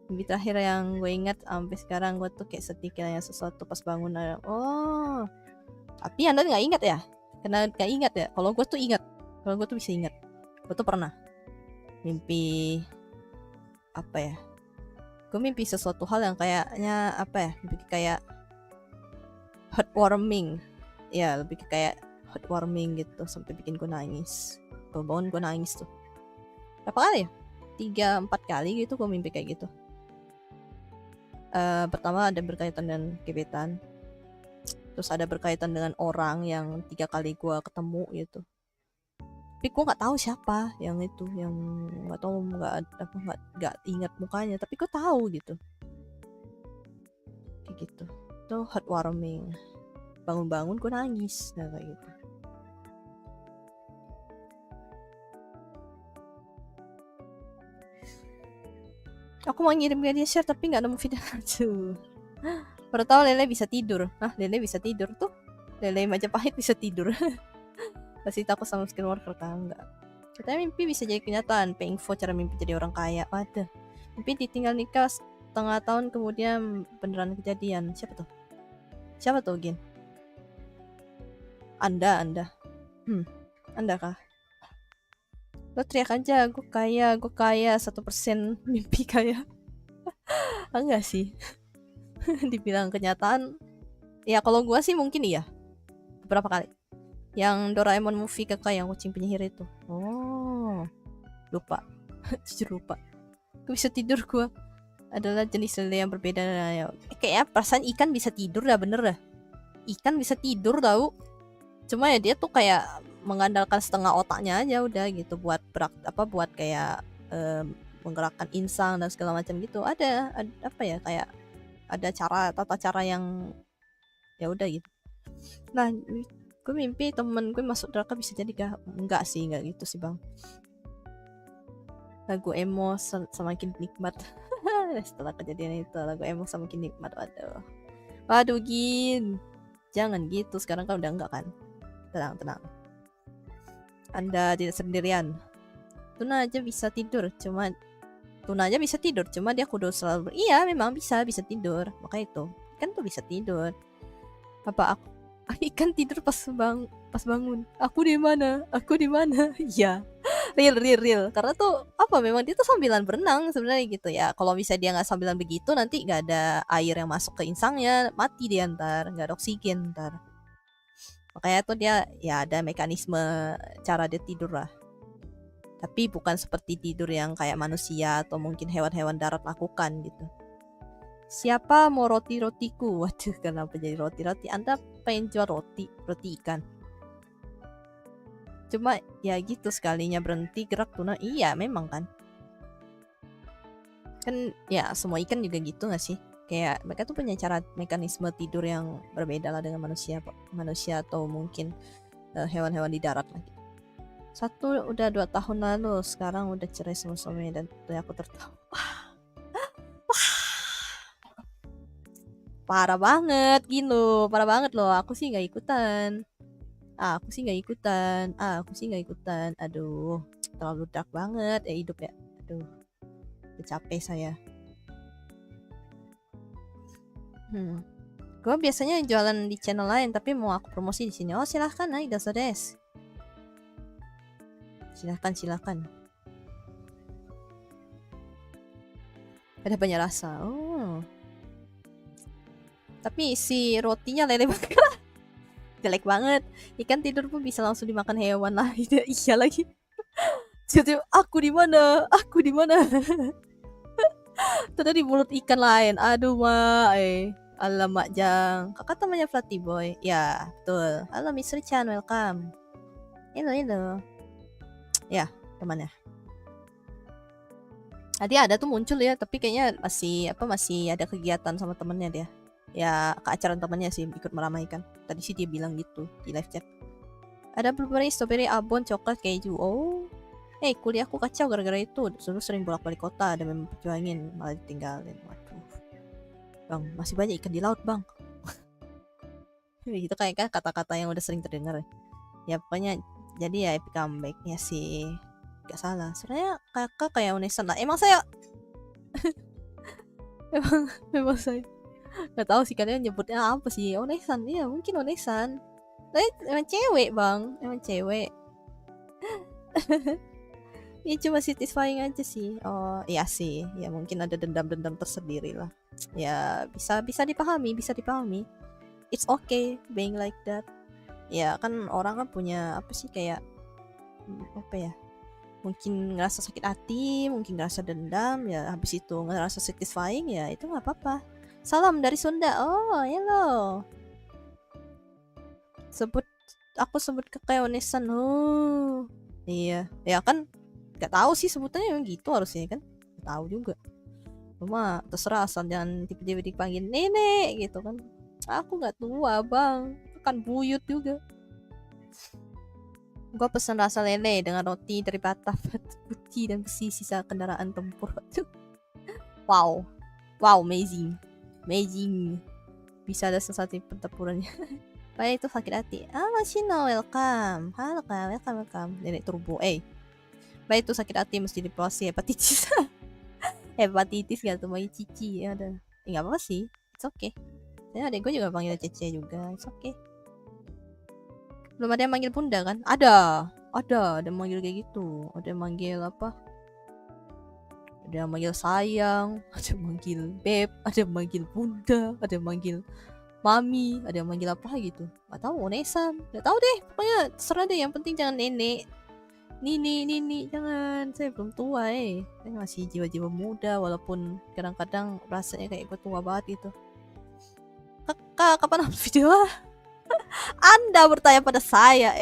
Mimpi terakhir yang gue ingat sampai sekarang gue tuh kayak sedih kayak sesuatu pas bangun. Oh. Tapi Anda nggak ingat ya? Karena nggak ingat ya. Kalau gue tuh ingat. Kalau gue tuh bisa ingat. Gue tuh pernah mimpi gue mimpi sesuatu hal yang kayaknya mimpi kayak heartwarming ya, lebih kayak heartwarming gitu sampai bikin gue nangis. Bangun gue nangis tuh berapa kali ya, 3-4 kali gitu gue mimpi kayak gitu. Pertama ada berkaitan dengan gebetan, terus ada berkaitan dengan orang yang 3 kali gue ketemu gitu, tapi gue nggak tahu siapa yang itu, yang nggak tahu, nggak ingat mukanya, tapi gue tahu gitu, kayak gitu. Itu heartwarming, bangun-bangun gue nangis, nah kayak gitu. Aku mau ngirim ke dia share tapi nggak nemu video lucu. Baru tahu Lele bisa tidur. Lele bisa tidur tuh. Lele Majapahit bisa tidur. Pasti takut sama skin worker kan? Enggak. Katanya mimpi bisa jadi kenyataan. Info cara mimpi jadi orang kaya. Waduh. Mimpi ditinggal nikah setengah tahun kemudian beneran kejadian. Siapa tuh? Siapa tuh, Gin? Anda. Anda kah? Lo teriak aja, gue kaya 1% mimpi kaya. Enggak sih. Dibilang kenyataan, ya kalau gue sih mungkin iya. Beberapa kali. Yang Doraemon movie kakak yang kucing penyihir itu. Oh, lupa. Jujur lupa. Gue bisa tidur gue. Adalah jenis lele yang berbeda. Kayak perasaan ikan bisa tidur dah, bener dah. Ikan bisa tidur tau. Cuma ya dia tuh kayak mengandalkan setengah otaknya aja udah gitu buat buat kayak menggerakkan insang dan segala macam gitu. Ada apa ya, kayak ada tata cara yang ya udah gitu. Nah, gue mimpi temen gue masuk neraka bisa jadi gak? Enggak sih, enggak gitu sih bang. Lagu emo semakin nikmat. Setelah kejadian itu lagu emo semakin nikmat. Waduh Gin, jangan gitu, sekarang kan udah enggak kan. Tenang. Anda tidak sendirian. Tuna aja bisa tidur, cuma dia kudu selalu iya memang bisa tidur. Makanya itu ikan tuh bisa tidur. Apa aku ikan tidur pas bangun. Aku di mana? Iya. Real. Karena tuh memang dia tuh sambilan berenang sebenarnya gitu ya. Kalau misalnya dia nggak sambilan begitu, nanti nggak ada air yang masuk ke insangnya, mati dia ntar, nggak ada oksigen ntar. Makanya tuh dia ya ada mekanisme cara dia tidur lah. Tapi bukan seperti tidur yang kayak manusia atau mungkin hewan-hewan darat lakukan gitu. Siapa mau roti-rotiku? Waduh, kenapa jadi roti-roti? Anda pengen jual roti ikan. Cuma ya gitu, sekalinya berhenti gerak tuna. Iya memang kan ya semua ikan juga gitu gak sih? Kayak mereka tuh punya cara mekanisme tidur yang berbeda lah dengan manusia atau mungkin hewan-hewan di darat lagi. Satu udah 2 tahun lalu, sekarang udah cerai sama suaminya dan aku tertawa. Parah banget gitu, parah banget loh. Aku sih nggak ikutan. Aduh, terlalu dark banget ya hidup ya. Aduh, udah capek saya. Gue biasanya jualan di channel lain, tapi mau aku promosi di sini. Oh silahkan, Daso des. Silahkan. Ada banyak rasa. Oh. Tapi si rotinya lele banget. Jelek banget. Ikan tidur pun bisa langsung dimakan hewan lah. Iya lagi. Jadi aku di mana? Ternyata di mulut ikan lain. Aduh mak. Alamak Jang. Kakak temannya Fluffy Boy. Ya betul. Halo Mr. Chan, welcome. Hello. Ya temannya. Tadi ada tuh muncul ya, tapi kayaknya masih ada kegiatan sama temennya dia. Ya ke acara temannya sih, ikut meramaikan. Tadi sih dia bilang gitu di live chat. Ada blueberry, strawberry, abon, coklat, keju. Oh, kuliahku kacau gara-gara itu. Dulu sering bolak-balik kota dan memperjuangin, malah ditinggalin. Waduh, bang, masih banyak ikan di laut bang. Itu kayak kan kata-kata yang udah sering terdengar. Ya pokoknya jadi ya epic comeback-nya sih gak salah. Sebenarnya kakak kayak Onesan lah. Emang saya memang saya gak tahu sih kalian nyebutnya apa sih. Onesan, iya mungkin Onesan. Tapi emang cewek bang, emang cewek. Ya cuma satisfying aja sih. Oh iya sih, ya mungkin ada dendam-dendam tersendiri lah. Ya bisa dipahami. It's okay being like that. Ya kan orang kan punya apa sih kayak apa ya, mungkin ngerasa sakit hati, mungkin ngerasa dendam, ya habis itu ngerasa satisfying, ya itu nggak apa-apa. Salam dari Sunda. Oh, hello. Aku sebut kekeonesan. Oh, iya, ya kan nggak tahu sih sebutannya yang gitu harusnya kan, nggak tahu juga. Cuma terserah asal jangan tiba-tiba dipanggil nenek gitu kan. Aku nggak tua bang, kan buyut juga. Gua pesan rasa lele dengan roti dari Batam, putih dan besi sisa kendaraan tempur. Wow, wow, amazing, amazing. Bisa ada sesuatu pertempurannya. Baik itu sakit hati. Halo Shino, welcome. Halo kak, welcome. Nenek turbo, Baik itu sakit hati mesti dioperasi hepatitis. Hepatitis gak tuh bagi cici ya ada. Nggak apa sih, it's okay. Ya adek gue juga panggil Cece juga, it's okay. Belum ada yang manggil bunda kan? Ada yang manggil kayak gitu. Ada yang manggil apa? Ada yang manggil sayang, ada yang manggil beb, ada yang manggil bunda, ada yang manggil mami, ada yang manggil apa gitu. Gak tahu, onesan, gak tahu deh. Pokoknya terserah deh. Yang penting jangan nenek, nini, jangan. Saya belum tua saya masih jiwa-jiwa muda walaupun kadang-kadang rasanya kayak gue tua banget gitu. Kakak, kapan upload video? Anda bertanya pada saya,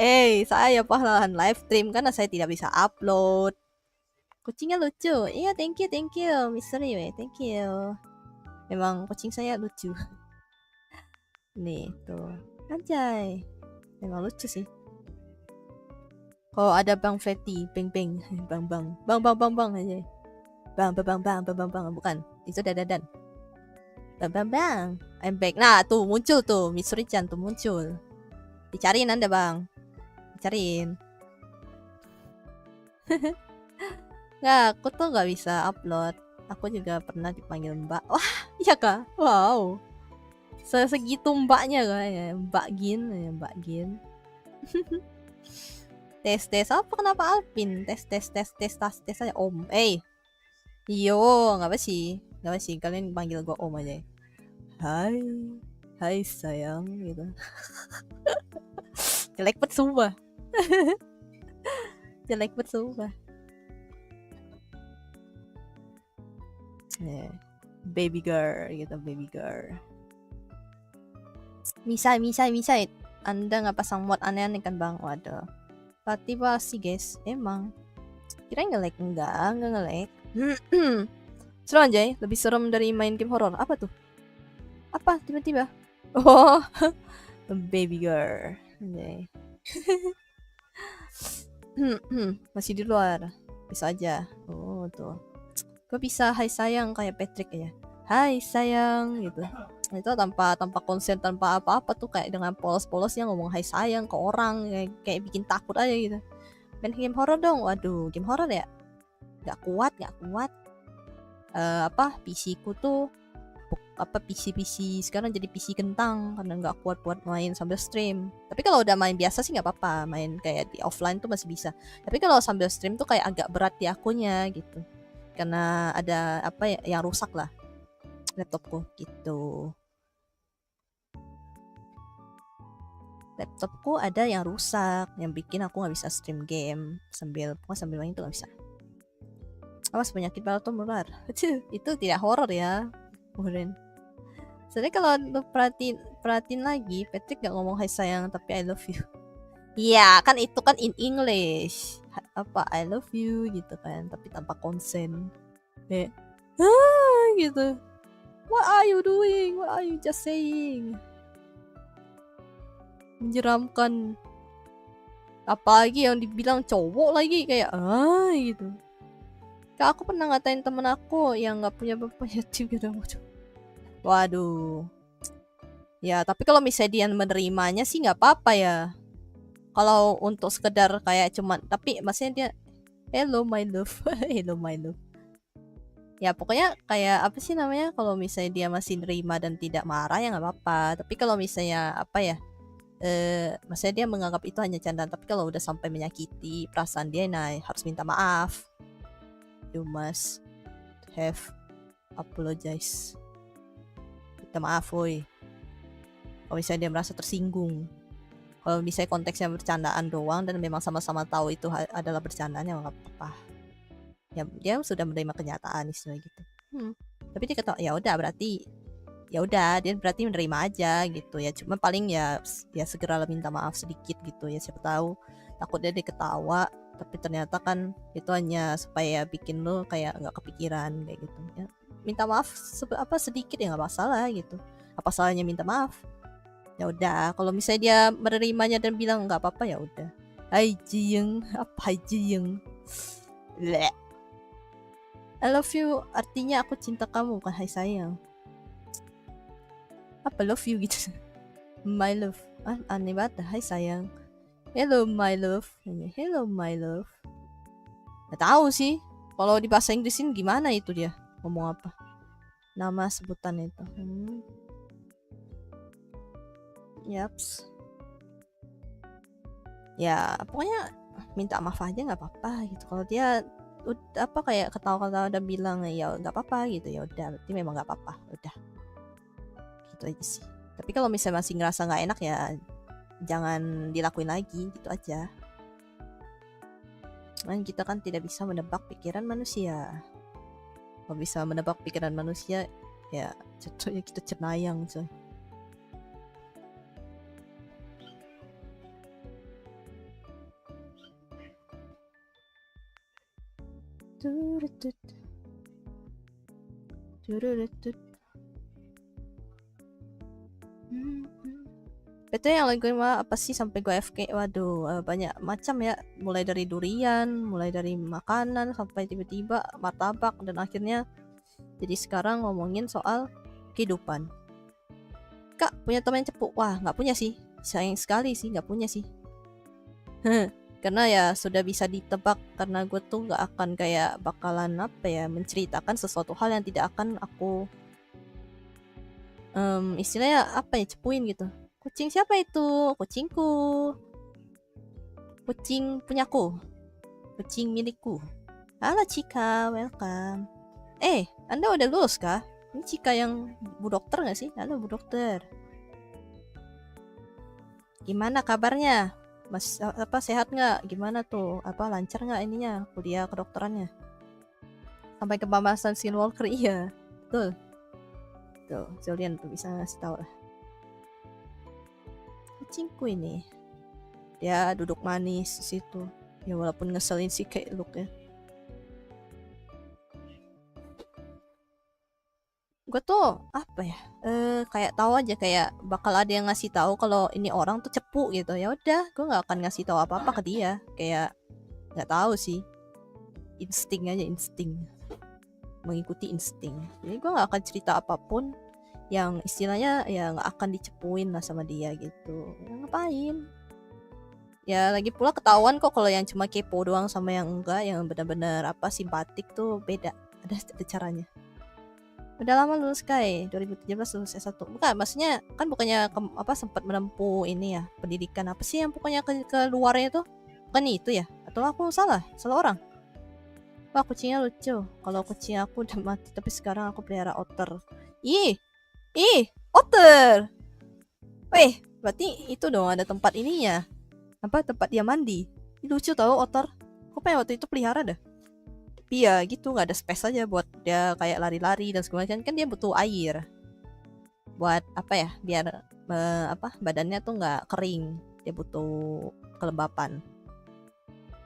saya pahlawan live stream karena saya tidak bisa upload. Kucingnya lucu. Iya, thank you, Mystery, thank you. Memang kucing saya lucu. Nih, tuh. Anjay. Memang lucu sih. Kalau ada Bang Fetty, bang aja. Bang, bukan. Itu dadadan. Bang. I'm back. Nah, tuh muncul tuh. Mitsuri-chan tuh muncul. Dicariin Anda, Bang. Dicariin. Nggak, aku tuh nggak bisa upload. Aku juga pernah dipanggil Mbak. Wah, iya kah? Wow. Segitu mbaknya kayaknya. Mbak Gin. Tes apa kenapa Alpin? Tes aja Om. Yo, nggak apa sih kalian panggil gua Om aja. Hai sayang gitu. Jelek banget sumpah. Baby girl gitu, baby girl. Misai. Anda nggak pasang mod aneh-aneh kan bang? Waduh. Tiba-tiba sih guys, emang. Kirain nge-lag, enggak nge-lag. Seru aja, lebih serem dari main game horror. Apa tuh? Apa tiba-tiba? Oh, baby girl. Okay. Masih di luar. Bisa aja. Oh tuh. Kok bisa hai sayang kayak Patrick ya? Hai sayang gitu. Itu tanpa konsen, tanpa apa-apa tuh kayak dengan polos-polosnya ngomong hai sayang ke orang kayak bikin takut aja gitu. Main game horror dong. Waduh, game horror ya? Gak kuat. PC ku tuh PC sekarang jadi PC kentang karena nggak kuat buat main sambil stream. Tapi kalau udah main biasa sih nggak apa-apa, main kayak di offline tuh masih bisa. Tapi kalau sambil stream tuh kayak agak berat di akunnya gitu, karena ada apa ya yang rusak lah laptopku gitu. Laptopku ada yang rusak, yang bikin aku nggak bisa stream game sambil main itu nggak bisa. Awas penyakit balaton menular. Itu tidak horor ya, Murin. Sebenarnya kalau lu perhatiin lagi, Patrick gak ngomong hai sayang tapi I love you. Iya, kan itu kan in English. Apa I love you gitu kan, tapi tanpa konsen. Gitu. What are you doing? What are you just saying? Menyeramkan. Apalagi yang dibilang cowok lagi kayak gitu. Kak, aku pernah ngatain temen aku yang gak punya bapak yatim gitu. Waduh. Ya, tapi kalau misalnya dia menerimanya sih nggak apa-apa ya. Kalau untuk sekedar kayak cuman, tapi maksudnya dia hello my love. Hello my love. Ya pokoknya kayak apa sih namanya, kalau misalnya dia masih nerima dan tidak marah ya nggak apa-apa. Tapi kalau misalnya apa ya, maksudnya dia menganggap itu hanya candaan, tapi kalau udah sampai menyakiti perasaan dia, nah harus minta maaf. You must have apologize. Minta maaf, woi. Kalau misalnya dia merasa tersinggung. Kalau misalnya konteksnya bercandaan doang dan memang sama-sama tahu itu adalah bercandaan, ya nggak apa-apa. Ya dia sudah menerima kenyataan istilah gitu. Tapi dia kata ya udah berarti dia berarti menerima aja gitu ya. Cuma paling ya segeralah minta maaf sedikit gitu ya, siapa tahu takutnya dia ketawa tapi ternyata kan itu hanya supaya bikin lo kayak nggak kepikiran kayak gitu ya. Minta maaf sedikit ya nggak masalah gitu. Apa salahnya minta maaf? Ya udah, kalau misalnya dia menerimanya dan bilang nggak apa-apa ya udah. Hai Jiyeng, apa Hai Jiyeng? Lek. I love you artinya aku cinta kamu, bukan hai sayang. Apa love you gitu? My love. Aneh banget. Hai sayang. Hello my love. Hello my love. Nggak tahu sih. Kalau di bahasa Inggrisin gimana itu dia ngomong apa? Nama sebutan itu. Yaps. Ya pokoknya minta maaf aja nggak apa-apa gitu. Kalau dia kayak ketawa-ketawa dan bilang ya nggak apa-apa gitu, ya udah berarti memang nggak apa-apa, udah gitu aja sih. Tapi kalau misalnya masih ngerasa nggak enak ya jangan dilakuin lagi gitu aja. Kan kita kan tidak bisa menebak pikiran manusia. Kalau bisa menebak pikiran manusia ya contohnya kita cenayang coy. Itu yang lagi apa sih sampai gue FK? Waduh, banyak macam ya, mulai dari durian, mulai dari makanan sampai tiba-tiba martabak dan akhirnya jadi sekarang ngomongin soal kehidupan. Kak punya teman cepu? Wah nggak punya sih, sayang sekali sih nggak punya sih. Karena ya sudah bisa ditebak, karena gue tuh nggak akan kayak bakalan menceritakan sesuatu hal yang tidak akan aku istilahnya cepuin gitu. Kucing siapa itu? Kucingku. Kucing punyaku. Kucing milikku. Halo Cika, welcome. Anda udah lulus kah? Ini Cika yang Bu Dokter gak sih? Halo Bu Dokter. Gimana kabarnya? Mas sehat nggak? Gimana tuh? Lancar nggak ininya kuliah kedokterannya? Sampai ke pembahasan Skinwalker, iya, betul. Tuh, Julian tuh bisa ngasih tahu lah. Kucingku ini, dia duduk manis di situ. Ya walaupun ngeselin sih kayak look ya. Gue tuh kayak tahu aja, kayak bakal ada yang ngasih tahu kalau ini orang tuh cepu gitu. Ya udah, gue nggak akan ngasih tahu apa-apa ke dia. Kayak nggak tahu sih, insting aja, mengikuti insting. Jadi gue nggak akan cerita apapun yang istilahnya ya nggak akan dicepuin lah sama dia gitu. Ya, ngapain? Ya lagi pula ketahuan kok kalau yang cuma kepo doang sama yang enggak, yang benar-benar simpatik tuh beda. Ada caranya. Udah lama lulus Kai, 2017 lulus S1. Bukan, maksudnya kan bukannya sempat menempuh ini ya, pendidikan apa sih yang pokoknya ke luarnya itu? Bukan itu ya? Atau aku salah orang? Wah kucingnya lucu. Kalau kucing aku udah mati, tapi sekarang aku pelihara otter. Ih, otter. Weh, berarti itu dong ada tempat ininya. Tempat dia mandi. Ini lucu tau otter. Aku pengen waktu itu pelihara dah. Tapi ya gitu, nggak ada space aja buat dia kayak lari-lari dan segala macam. Kan dia butuh air. Buat biar badannya tuh nggak kering. Dia butuh kelembapan.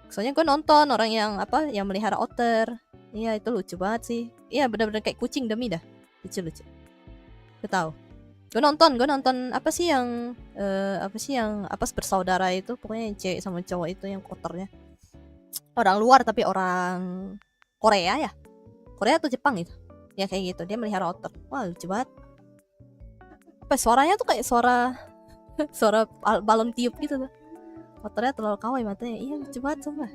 Soalnya gue nonton orang yang melihara otter. Iya itu lucu banget sih. Iya benar-benar kayak kucing demi dah. Lucu. Gue tahu. Gue nonton bersaudara itu, pokoknya yang cewek sama cowok itu yang otternya. Orang luar tapi orang Korea ya. Korea atau Jepang itu. Ya kayak gitu, dia melihara otter. Wah lucu banget. Suaranya tuh kayak suara balon tiup gitu tuh. Otternya terlalu kawaii matanya. Iya lucu banget sumpah.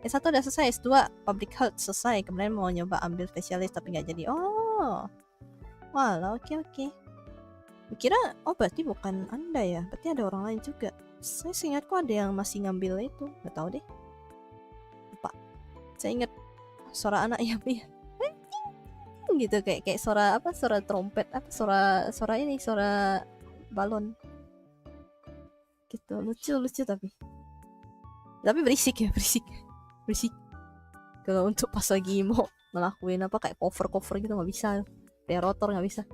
S1 udah selesai, S2 public health selesai. Kemudian mau nyoba ambil spesialis tapi gak jadi. Oh. Wah lah, oke. Kira berarti bukan Anda ya. Berarti ada orang lain juga. Saya ingatku ada yang masih ngambil itu. Gak tahu deh. Lupa. Saya ingat suara anak yang gitu kayak suara trompet, suara balon gitu, lucu tapi berisik ya, berisik. Kalau untuk pas lagi mau ngelakuin apa kayak cover gitu nggak bisa, kayak rotor nggak bisa.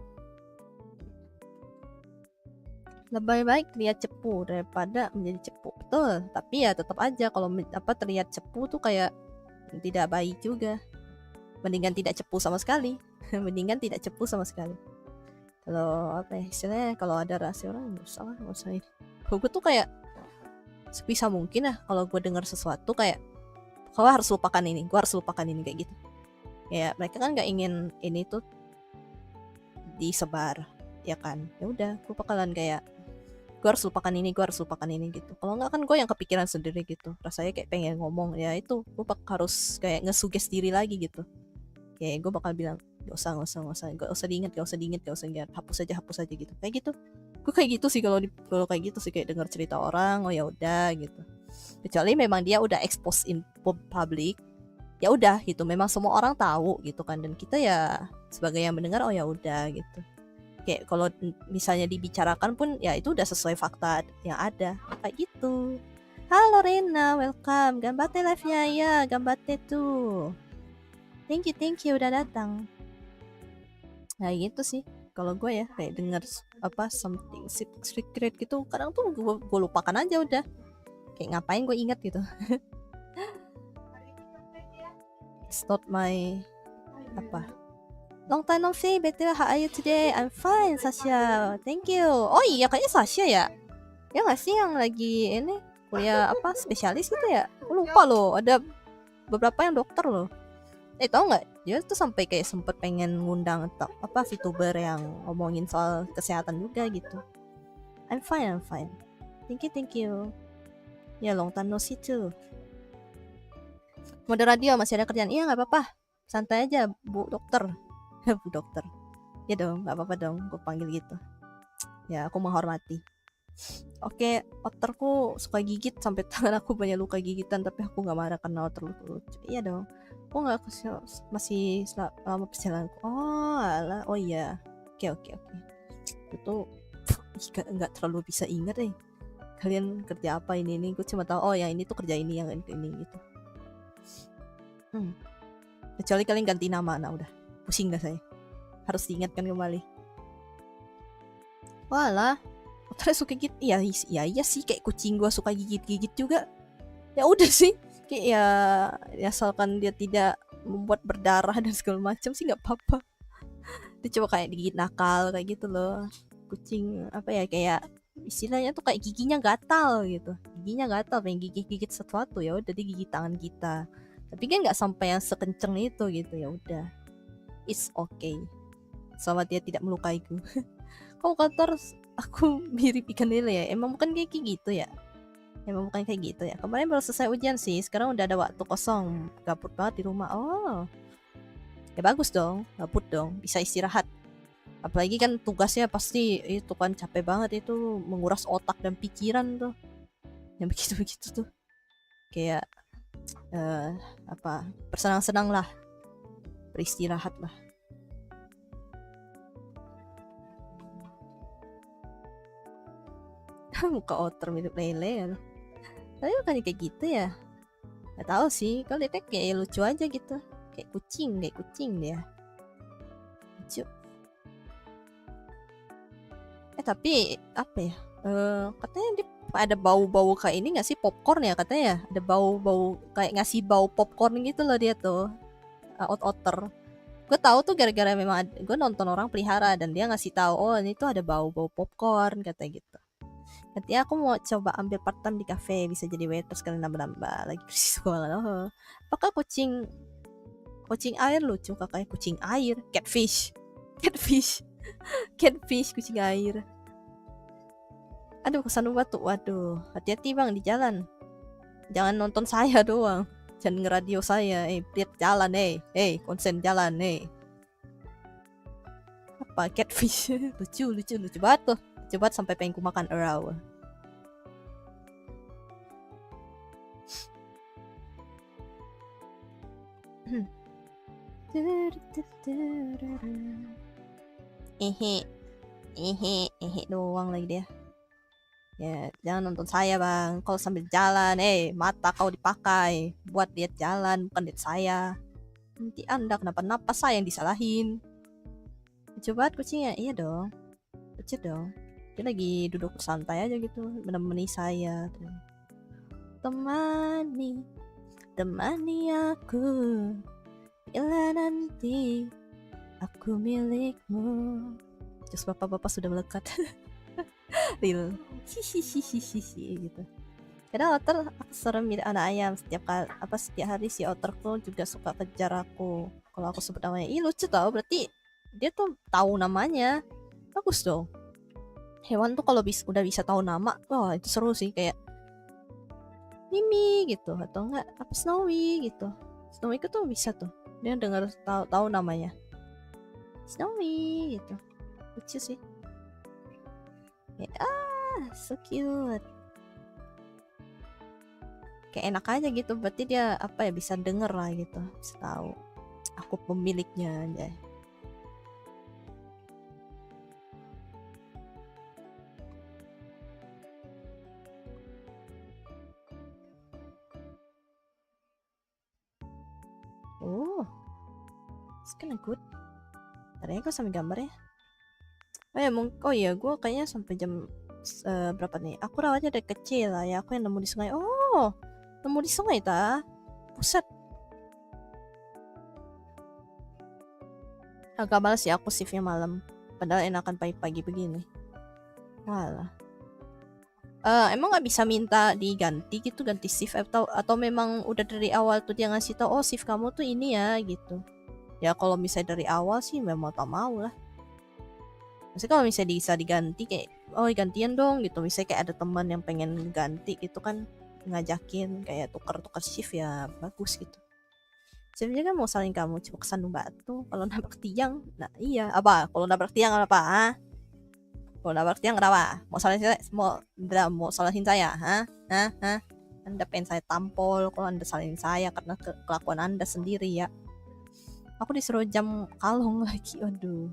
Lebih baik terlihat cepu daripada menjadi cepu, betul. Tapi ya tetap aja kalau terlihat cepu tuh kayak tidak baik juga. Mendingan tidak cepu sama sekali. Mendingan tidak cepu sama sekali. Kalau apa ya istilahnya, kalau ada rahasia orang nggak usah. Kalau gue tuh kayak sebisa mungkin lah kalau gue dengar sesuatu kayak gue harus lupakan ini kayak gitu. Ya mereka kan nggak ingin ini tuh disebar, ya kan? Ya udah, gue bakalan kayak gue harus lupakan ini gitu. Kalau nggak kan gue yang kepikiran sendiri gitu, rasanya kayak pengen ngomong, ya itu gue harus kayak ngesuges diri lagi gitu. Kayak gue bakal bilang gak usah diingat, hapus aja gitu. Kayak gitu. Gue kayak gitu sih kalau kayak gitu sih, kayak dengar cerita orang, oh ya udah gitu. Kecuali memang dia udah expose in public, ya udah gitu. Memang semua orang tahu gitu kan, dan kita ya sebagai yang mendengar, oh ya udah gitu. Kayak kalau misalnya dibicarakan pun ya itu udah sesuai fakta yang ada kayak gitu. Halo Rena, welcome. Gambate live-nya ya, gambate tuh. Thank you udah datang. Nah gitu sih kalau gue ya, kayak dengar apa something secret gitu, kadang tuh gue lupakan aja udah. Kayak ngapain gue ingat gitu. It's not my apa. Long time no see, better. How are you today? I'm fine, Sasha. Thank you. Oh iya, kayaknya Sasha ya. Ya nggak sih yang lagi ini kuliah apa spesialis gitu ya? Aku lupa loh. Ada beberapa yang dokter loh. Tahu nggak? Dia tuh sampai kayak sempet pengen ngundang apa VTuber yang ngomongin soal kesehatan juga gitu. I'm fine. Thank you. Ya long time no see too. Mode radio masih ada kerjaan? Iya nggak apa-apa. Santai aja, Bu Dokter. Bu Dokter. Ya dong, nggak apa-apa dong. Gue panggil gitu. Ya aku menghormati. Oke, oterku suka gigit sampai tangan aku banyak luka gigitan, tapi aku nggak marah karena oter lucu. Iya dong. Aku nggak masih lama perjalananku. Oh, alah. Oh iya. Oke. Itu nggak terlalu bisa ingat deh. Kalian kerja apa ini? Gue cuma tahu. Oh ya ini tuh kerja ini, yang ini gitu. Kecuali kalian ganti nama, nah udah pusing dah saya. Harus diingatkan kembali. Walah, otaknya suka gigit. Iya sih, kayak kucing gua suka gigit juga. Ya udah sih, kayak ya asalkan dia tidak membuat berdarah dan segala macam sih nggak apa-apa. Dia coba kayak digigit nakal kayak gitu loh. Kucing apa ya, kayak istilahnya tuh kayak giginya gatal gitu. Giginya gatal, pengen gigit sesuatu, ya udah digigit tangan kita. Tapi kan nggak sampai yang sekenceng itu gitu, ya udah. It's okay. Selama dia tidak melukaiku. Kok kotor, aku mirip ikan lele ya? Emang bukan kayak gitu ya? Kemarin baru selesai ujian sih, sekarang udah ada waktu kosong. Gabut banget di rumah. Oh. Ya bagus dong, gabut dong, bisa istirahat. Apalagi kan tugasnya pasti itu kan capek banget, itu menguras otak dan pikiran tuh. Yang begitu-begitu tuh. Kayak bersenang-senang lah, beristirahat lah. Muka otter mirip lele kan. Tapi bukannya kayak gitu ya? Gak tahu sih, kalau liatnya kayak lucu aja gitu, kayak kucing dia. Lucu. Tapi apa ya? Katanya dia ada bau-bau kayak ini nggak sih, popcorn ya katanya? Ada bau-bau kayak ngasih bau popcorn gitu loh dia tuh, otter. Gue tahu tuh gara-gara memang gue nonton orang pelihara dan dia ngasih tahu, oh ini tuh ada bau-bau popcorn katanya gitu. Nanti aku mau coba ambil part time di cafe, bisa jadi waiter sekali nambah-nambah lagi krisis keuangan. Oh, apakah kucing air lucu kakaknya? Kucing air, catfish kucing air. Aduh, kesan batu. Waduh, hati-hati bang di jalan. Jangan nonton saya doang. Jangan ngeradio saya. Lihat jalan, konsen jalan, Apa catfish? lucu banget tuh. Coba sampai pengen ku makan raw. Doang lagi dia. Ya, jangan nonton saya bang. Kalau sambil jalan, mata kau dipakai buat lihat jalan, bukan lihat saya. Nanti anda kenapa-napa saya yang disalahin. Coba kucingnya, iya dong. Lucu dong. Dia lagi duduk santai aja gitu, menemani saya. Temani aku, bila nanti aku milikmu. Terus bapak-bapak sudah melekat. Real. Hihihihihi gitu. Kadang otter aku serem mirip anak ayam. Setiap hari si otterku juga suka kejar aku. Kalau aku sebut namanya, ih lucu tau. Berarti dia tuh tahu namanya. Bagus dong. Hewan tuh kalau udah bisa tahu nama, wah itu seru sih. Kayak Mimi gitu, atau enggak apa Snowy gitu. Snowy itu tuh bisa tuh. Dia dengar tahu namanya. Snowy gitu. Lucu sih. So cute. Kayak enak aja gitu, berarti dia bisa denger lah gitu, bisa tahu aku pemiliknya aja. Oh, it's kinda good. Tadi aku sampai gambar ya. Oh iya, gue kayaknya sampai jam berapa nih? Aku rawatnya dari kecil lah ya. Aku yang nemu di sungai. Oh, nemu di sungai ta? Pusat. Agak malas sih aku shiftnya malam. Padahal enakan pagi-pagi begini. Walah. Emang nggak bisa minta diganti gitu, ganti shift atau memang udah dari awal tuh dia ngasih tau, oh shift kamu tuh ini ya gitu. Ya kalau misalnya dari awal sih memang tak mau lah. Maksudnya kalau misalnya bisa diganti kayak, oh gantian dong gitu. Misalnya kayak ada teman yang pengen ganti gitu kan, ngajakin kayak tukar-tukar shift ya bagus gitu. Sebenarnya kan mau salin kamu cuma kesandung batu. Kalau nabrak tiang, nah iya apa? Kalau nabrak tiang apa? Ha? Kalau nabrak tiang kenapa? Mau salahin saya? Hah? Anda pengen saya tampol kalau Anda salahin saya karena kelakuan Anda sendiri ya. Aku disuruh jam kalong lagi, aduh.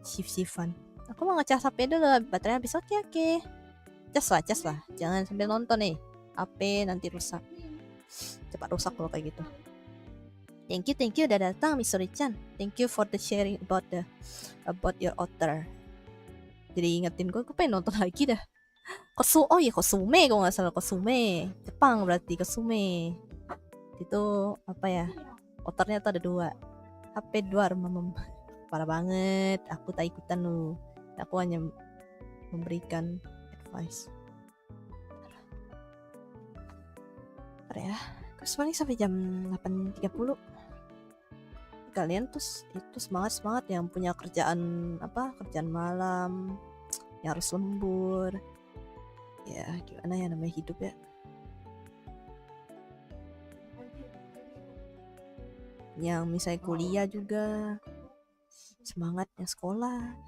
Shift-shiftan. Aku mau ngecas HP dulu, baterai habis. Oke. Cas lah. Jangan sambil nonton nih. HP nanti rusak. Cepat rusak kalau kayak gitu. Thank you udah datang Misori-chan. Thank you for the sharing about your otter. Jadi ingetin gue pengen nonton lagi dah. Kosume kalau nggak salah, Kosume. Jepang berarti Kosume. Itu apa ya? Otternya tuh ada 2. HP 2 remem. Parah banget. Aku tak ikutan lu. Aku hanya memberikan advice. Parah ya. Terus paling sampai jam 8.30. Kalian tuh itu semangat yang punya kerjaan malam, yang harus lembur. Ya gimana ya namanya hidup ya. Yang misalnya kuliah juga, semangatnya sekolah.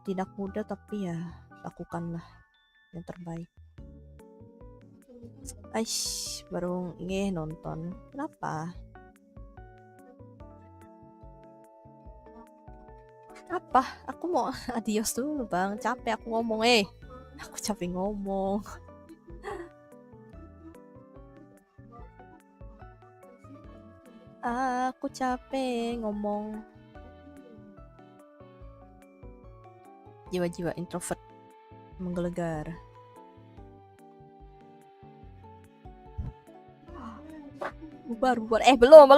Tidak mudah tapi ya lakukanlah yang terbaik. Aish, baru nonton. Kenapa? Apa? Aku mau adios dulu bang. Capek aku ngomong. Aku capek ngomong. Aku capek ngomong. Jiwa-jiwa introvert menggelegar. Bubar. Belum.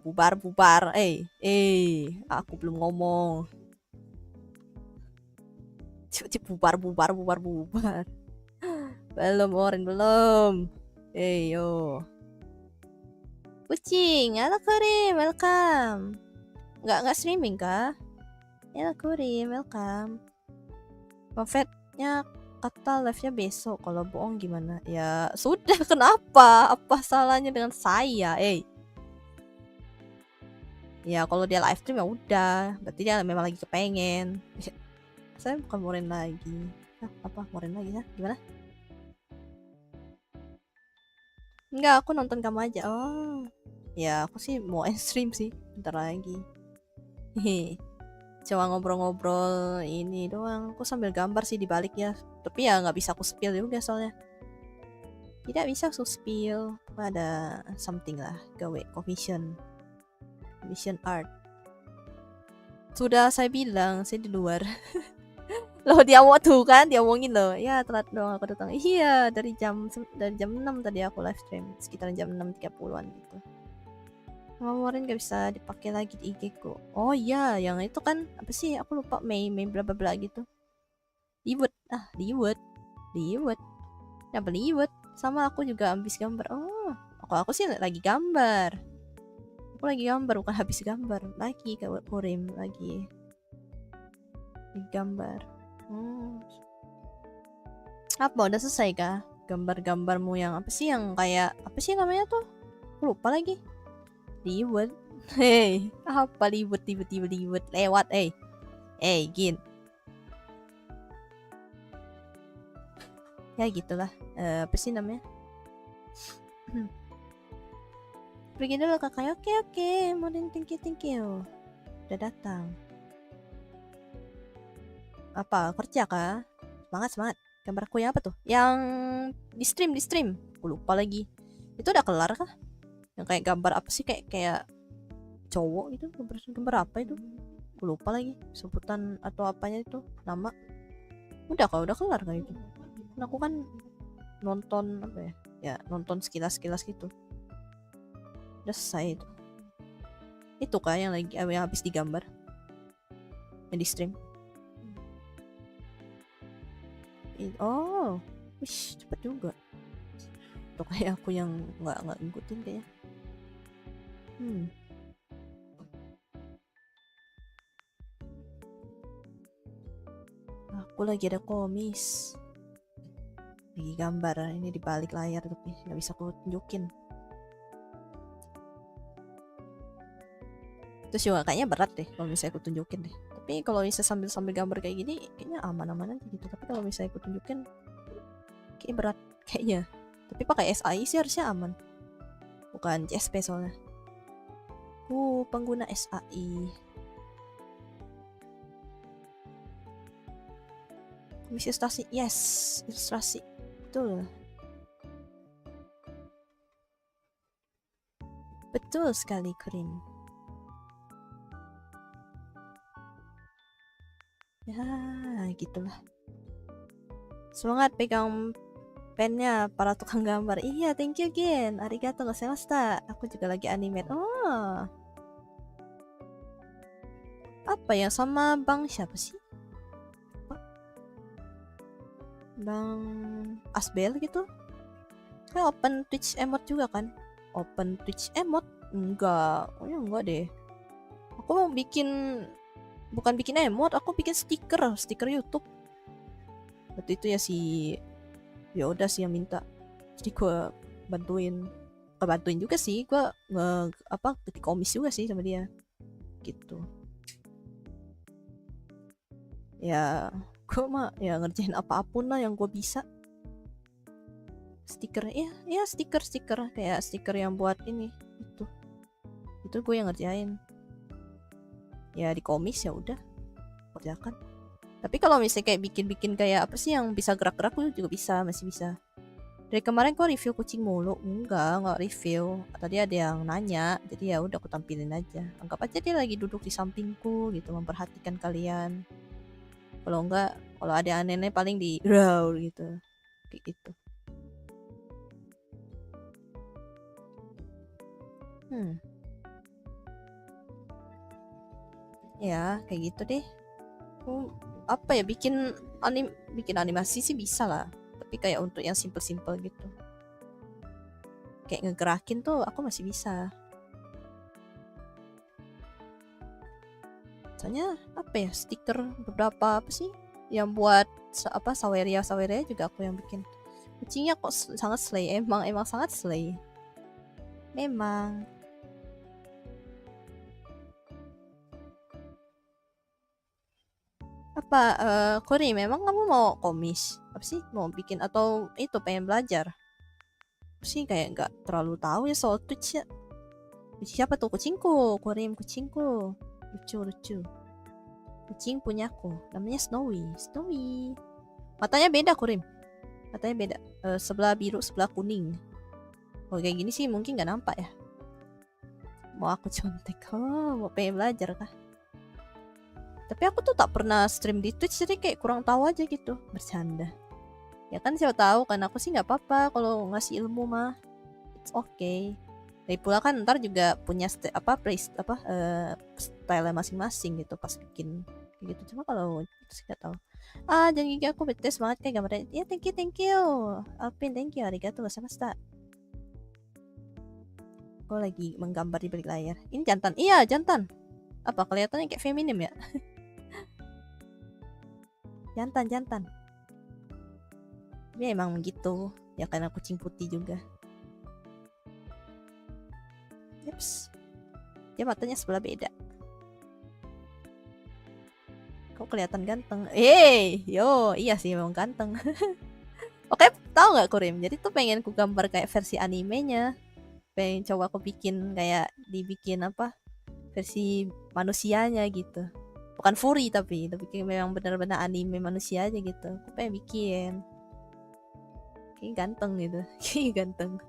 Bubar. Aku belum ngomong. Cip bubar. Belum, Oren, belum. Yo. Kucing, halo Karim, welcome. Nggak streaming kah? Halo Karim, welcome. Buffetnya kata live-nya besok. Kalau bohong gimana? Ya sudah, kenapa? Apa salahnya dengan saya? Ya kalau dia live stream ya udah, berarti dia memang lagi kepengen. Saya bukan moren lagi. Moren lagi ya? Gimana? Enggak, aku nonton kamu aja. Oh. Ya, aku sih mau stream sih bentar lagi. Hehe. cuma ngobrol-ngobrol ini doang. Aku sambil gambar sih di balik ya. Tapi ya nggak bisa aku spill juga soalnya. Tidak bisa aku spill. Ada something lah, gawe commission art. Sudah saya bilang, saya di luar. Loh dia mau tuh kan, dia omongin loh. Ya telat dong aku datang. Iya, dari jam 6 tadi aku live stream, sekitar jam 6.30-an gitu. Kemarin gak bisa dipakai lagi di IG ku. Oh iya, yang itu kan apa sih? Aku lupa Mei bla bla bla gitu. Liwet. Kenapa liwet? Sama aku juga habis gambar. Oh, aku sih lagi gambar. Aku lagi gambar, bukan habis gambar. Lagi kayak Kurim lagi gambar. Apa udah selesai kah gambar-gambarmu yang apa sih, yang kayak apa sih namanya tuh? Aku lupa lagi. Liwet. Hei, apa liwet tiba-tiba liwet lewat Gin. Ya gitulah. Apa sih namanya? Pergi dulu kakak. Oke. Modern, thank you. Udah datang. Apa kerja kah? Semangat. Gambarku yang apa tuh? Yang di stream. Aku lupa lagi. Itu udah kelar kah? Yang kayak gambar apa sih, kayak cowok gitu, gambar apa itu? Aku lupa lagi sebutan atau apanya itu, nama. Udah kelar kan itu. Aku kan nonton apa ya? Ya nonton sekilas gitu. Udah selesai itu. Itu kah yang lagi yang habis digambar? Yang di stream. Oh, wish cepet juga. Tuh kayak aku yang nggak ngikutin kayaknya. Aku lagi ada komis, lagi gambar ini di balik layar tapi nggak bisa aku tunjukin. Terus juga kayaknya berat deh kalau misalnya aku tunjukin deh. Tapi kalau misalnya sambil gambar kayak gini kayaknya aman-aman aja gitu. Tapi kalau misalnya aku tunjukin kayak berat kayaknya. Tapi pakai SAI sih harusnya aman. Bukan CSP soalnya. Pengguna SAI. Komisi ilustrasi, yes, ilustrasi, betul sekali, Kurin. Ya, gitulah. Semangat pegang pennya para tukang gambar. Iya, thank you again. Arigato gozaimashita. Aku juga lagi animate. Oh. Apa ya, sama Bang siapa sih? Bang Asbel gitu. Kayak open Twitch emote juga kan? Open Twitch emote? Enggak. Oh ya enggak deh. Aku mau bukan bikin emote, aku bikin stiker YouTube. Waktu itu ya udah sih yang minta. Jadi gue bantuin juga sih. Gue ketik komis juga sih sama dia. Gitu. Ya, gue mah ya ngerjain apapun lah yang gue bisa. Stiker ya stiker kayak stiker yang buat ini itu gue yang ngerjain. Ya di komis ya udah kerjakan. Tapi kalau misalnya kayak bikin kayak apa sih yang bisa gerak-gerak gue juga masih bisa. Dari kemarin gue review kucing mulu. Enggak review. Tadi ada yang nanya, jadi ya udah aku tampilin aja. Anggap aja dia lagi duduk di sampingku gitu, memperhatikan kalian. Kalau ada aneh-aneh paling di raw gitu. Kayak gitu. Ya, kayak gitu deh. Apa ya, bikin animasi sih bisa lah. Tapi kayak untuk yang simple gitu. Kayak ngegerakin tuh aku masih bisa. Soalnya apa ya, stiker beberapa apa sih yang buat saweria juga aku yang bikin. Kucingnya kok sangat slay, emang sangat slay. Memang. Apa Kori, memang kamu mau komis? Apa sih mau bikin atau itu pengen belajar? Sih kayak nggak terlalu tahu ya soal Twitch ya. Siapa tuh? Kucingku, Korim, kucingku. Lucu. Kucing punyaku, namanya Snowy. Matanya beda, Kurim. Matanya beda. Sebelah biru, sebelah kuning. Kalau kayak gini sih mungkin nggak nampak ya. Mau aku contek, mau pengen belajar kah? Tapi aku tuh tak pernah stream di Twitch, jadi kayak kurang tahu aja gitu. Bercanda. Ya kan siapa tahu kan, aku sih nggak apa-apa kalau ngasih ilmu mah. It's okay. Dari pula kan ntar juga punya style masing-masing gitu pas bikin kayak gitu. Cuma kalau itu sih nggak tahu. Jangan gigi aku bete semangat kayak gambarnya. Ya thank you. Alpin thank you, arigatou gozaimashita. Aku lagi menggambar di balik layar. Ini jantan. Iya, jantan. Apa kelihatannya kayak feminim ya? jantan. Ya emang gitu. Ya karena kucing putih juga. Yeps. Dia matanya sebelah beda. Kok kelihatan ganteng? Iya sih memang ganteng. Oke, tahu nggak Kurim? Jadi tuh pengen ku gambar kayak versi animenya. Pengen coba aku bikin kayak dibikin versi manusianya gitu. Bukan furry tapi kayak memang benar-benar anime manusia aja gitu. Aku pengen bikin. Kayak ganteng gitu. Kayak ganteng.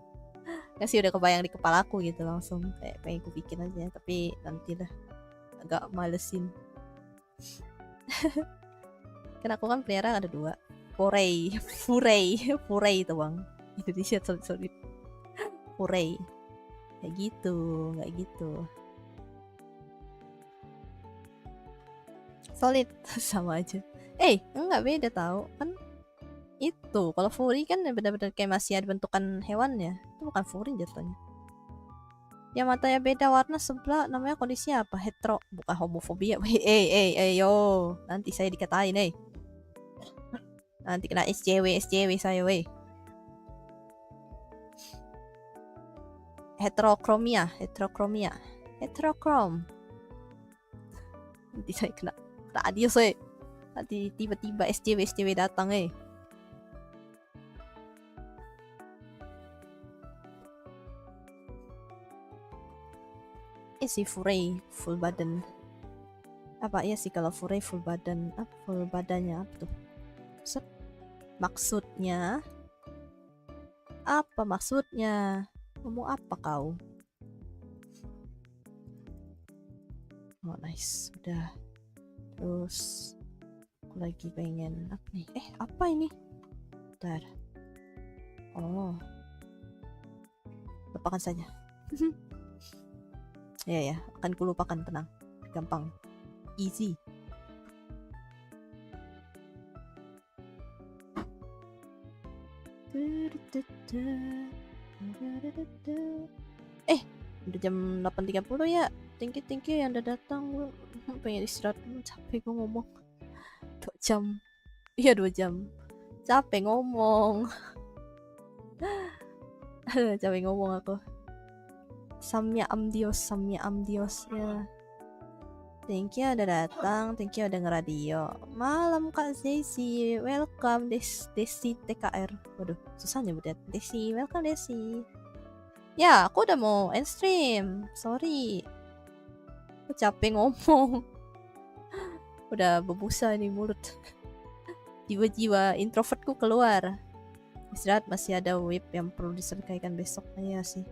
Sih udah kebayang di kepala aku gitu langsung. Kayak pengen ku bikin aja. Tapi nanti lah. Agak malesin. Kan aku kan pelihara ada 2. Furey itu bang. Indonesia sorry. Furey. Kayak gitu, nggak gitu. Solid sama aja. Enggak beda tahu kan. Itu kalau furry kan benar-benar kayak masih ada bentukan hewannya. Itu bukan furry jatuhnya. Ya matanya beda warna sebelah, namanya kondisinya apa? Hetero, bukan homofobia. Yo, nanti saya dikatain, nanti kena SJW saya, heterokrom. Nanti saya kena adios, nanti tiba-tiba SJW datang, si Furey full badan. Apa ya sih kalau Furey full badan? Full badannya apa tuh? Maksudnya? Apa maksudnya? Ngomong apa kau? Oh nice, udah. Terus aku lagi pengen apa nih? Apa ini? Bentar. Oh, lupakan saja. Ya, akan kulupakan, tenang. Gampang. Easy. Udah jam 8.30 ya. Thank you yang udah datang. Gue pengen istirahat dulu, capek gue ngomong 2 jam. Iya 2 jam. Capek ngomong. Capek ngomong aku. Samya amdios ya. Thank you udah datang, thank you udah ngeradio. Malam Kak Desi, welcome Desi TKR. Waduh, susah nyebutnya. Desi, welcome Desi. Ya, aku udah mau end stream. Sorry. Aku capek ngomong. Udah berbusa nih mulut. Jiwa-jiwa introvertku keluar. Istirahat, masih ada whip yang perlu diselesaikan besok. Ya sih.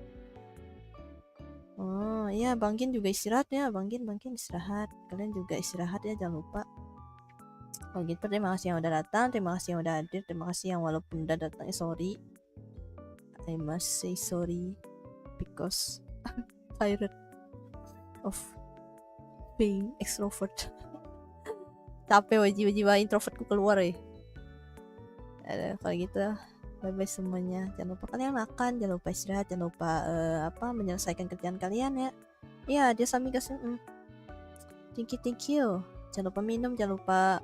Oh iya, Bang Gin juga istirahat ya. Bang Gin istirahat. Kalian juga istirahat ya, jangan lupa. Oh gitu, terima kasih yang udah datang, terima kasih yang udah hadir, terima kasih yang walaupun udah datang sorry. I must say sorry because I'm tired of being extrovert. Capek jiwa-jiwa introvertku keluar kalau gitu. Bye-bye semuanya. Jangan lupa kalian makan, jangan lupa istirahat, jangan lupa menyelesaikan kerjaan kalian ya. Iya, dia sami kasih. Thank you. Jangan lupa minum, jangan lupa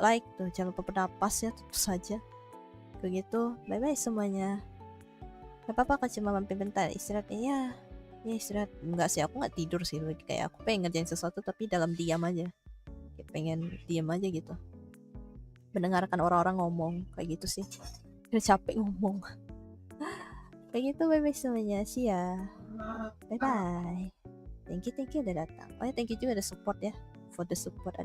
like tuh, jangan lupa bernapas ya, tentu saja. Begitu. Bye-bye semuanya. Gak apa-apa kan cuma mampir bentar istirahat. Iya. Ya istirahat. Enggak sih, aku nggak tidur sih, kayak aku pengen ngerjain sesuatu tapi dalam diam aja. Kayak pengen diam aja gitu. Mendengarkan orang-orang ngomong kayak gitu sih. Udah capek ngomong. Kayak gitu, bye-bye semuanya. See ya. Bye-bye. Thank you udah datang. Oh ya, thank you juga udah support ya. For the support.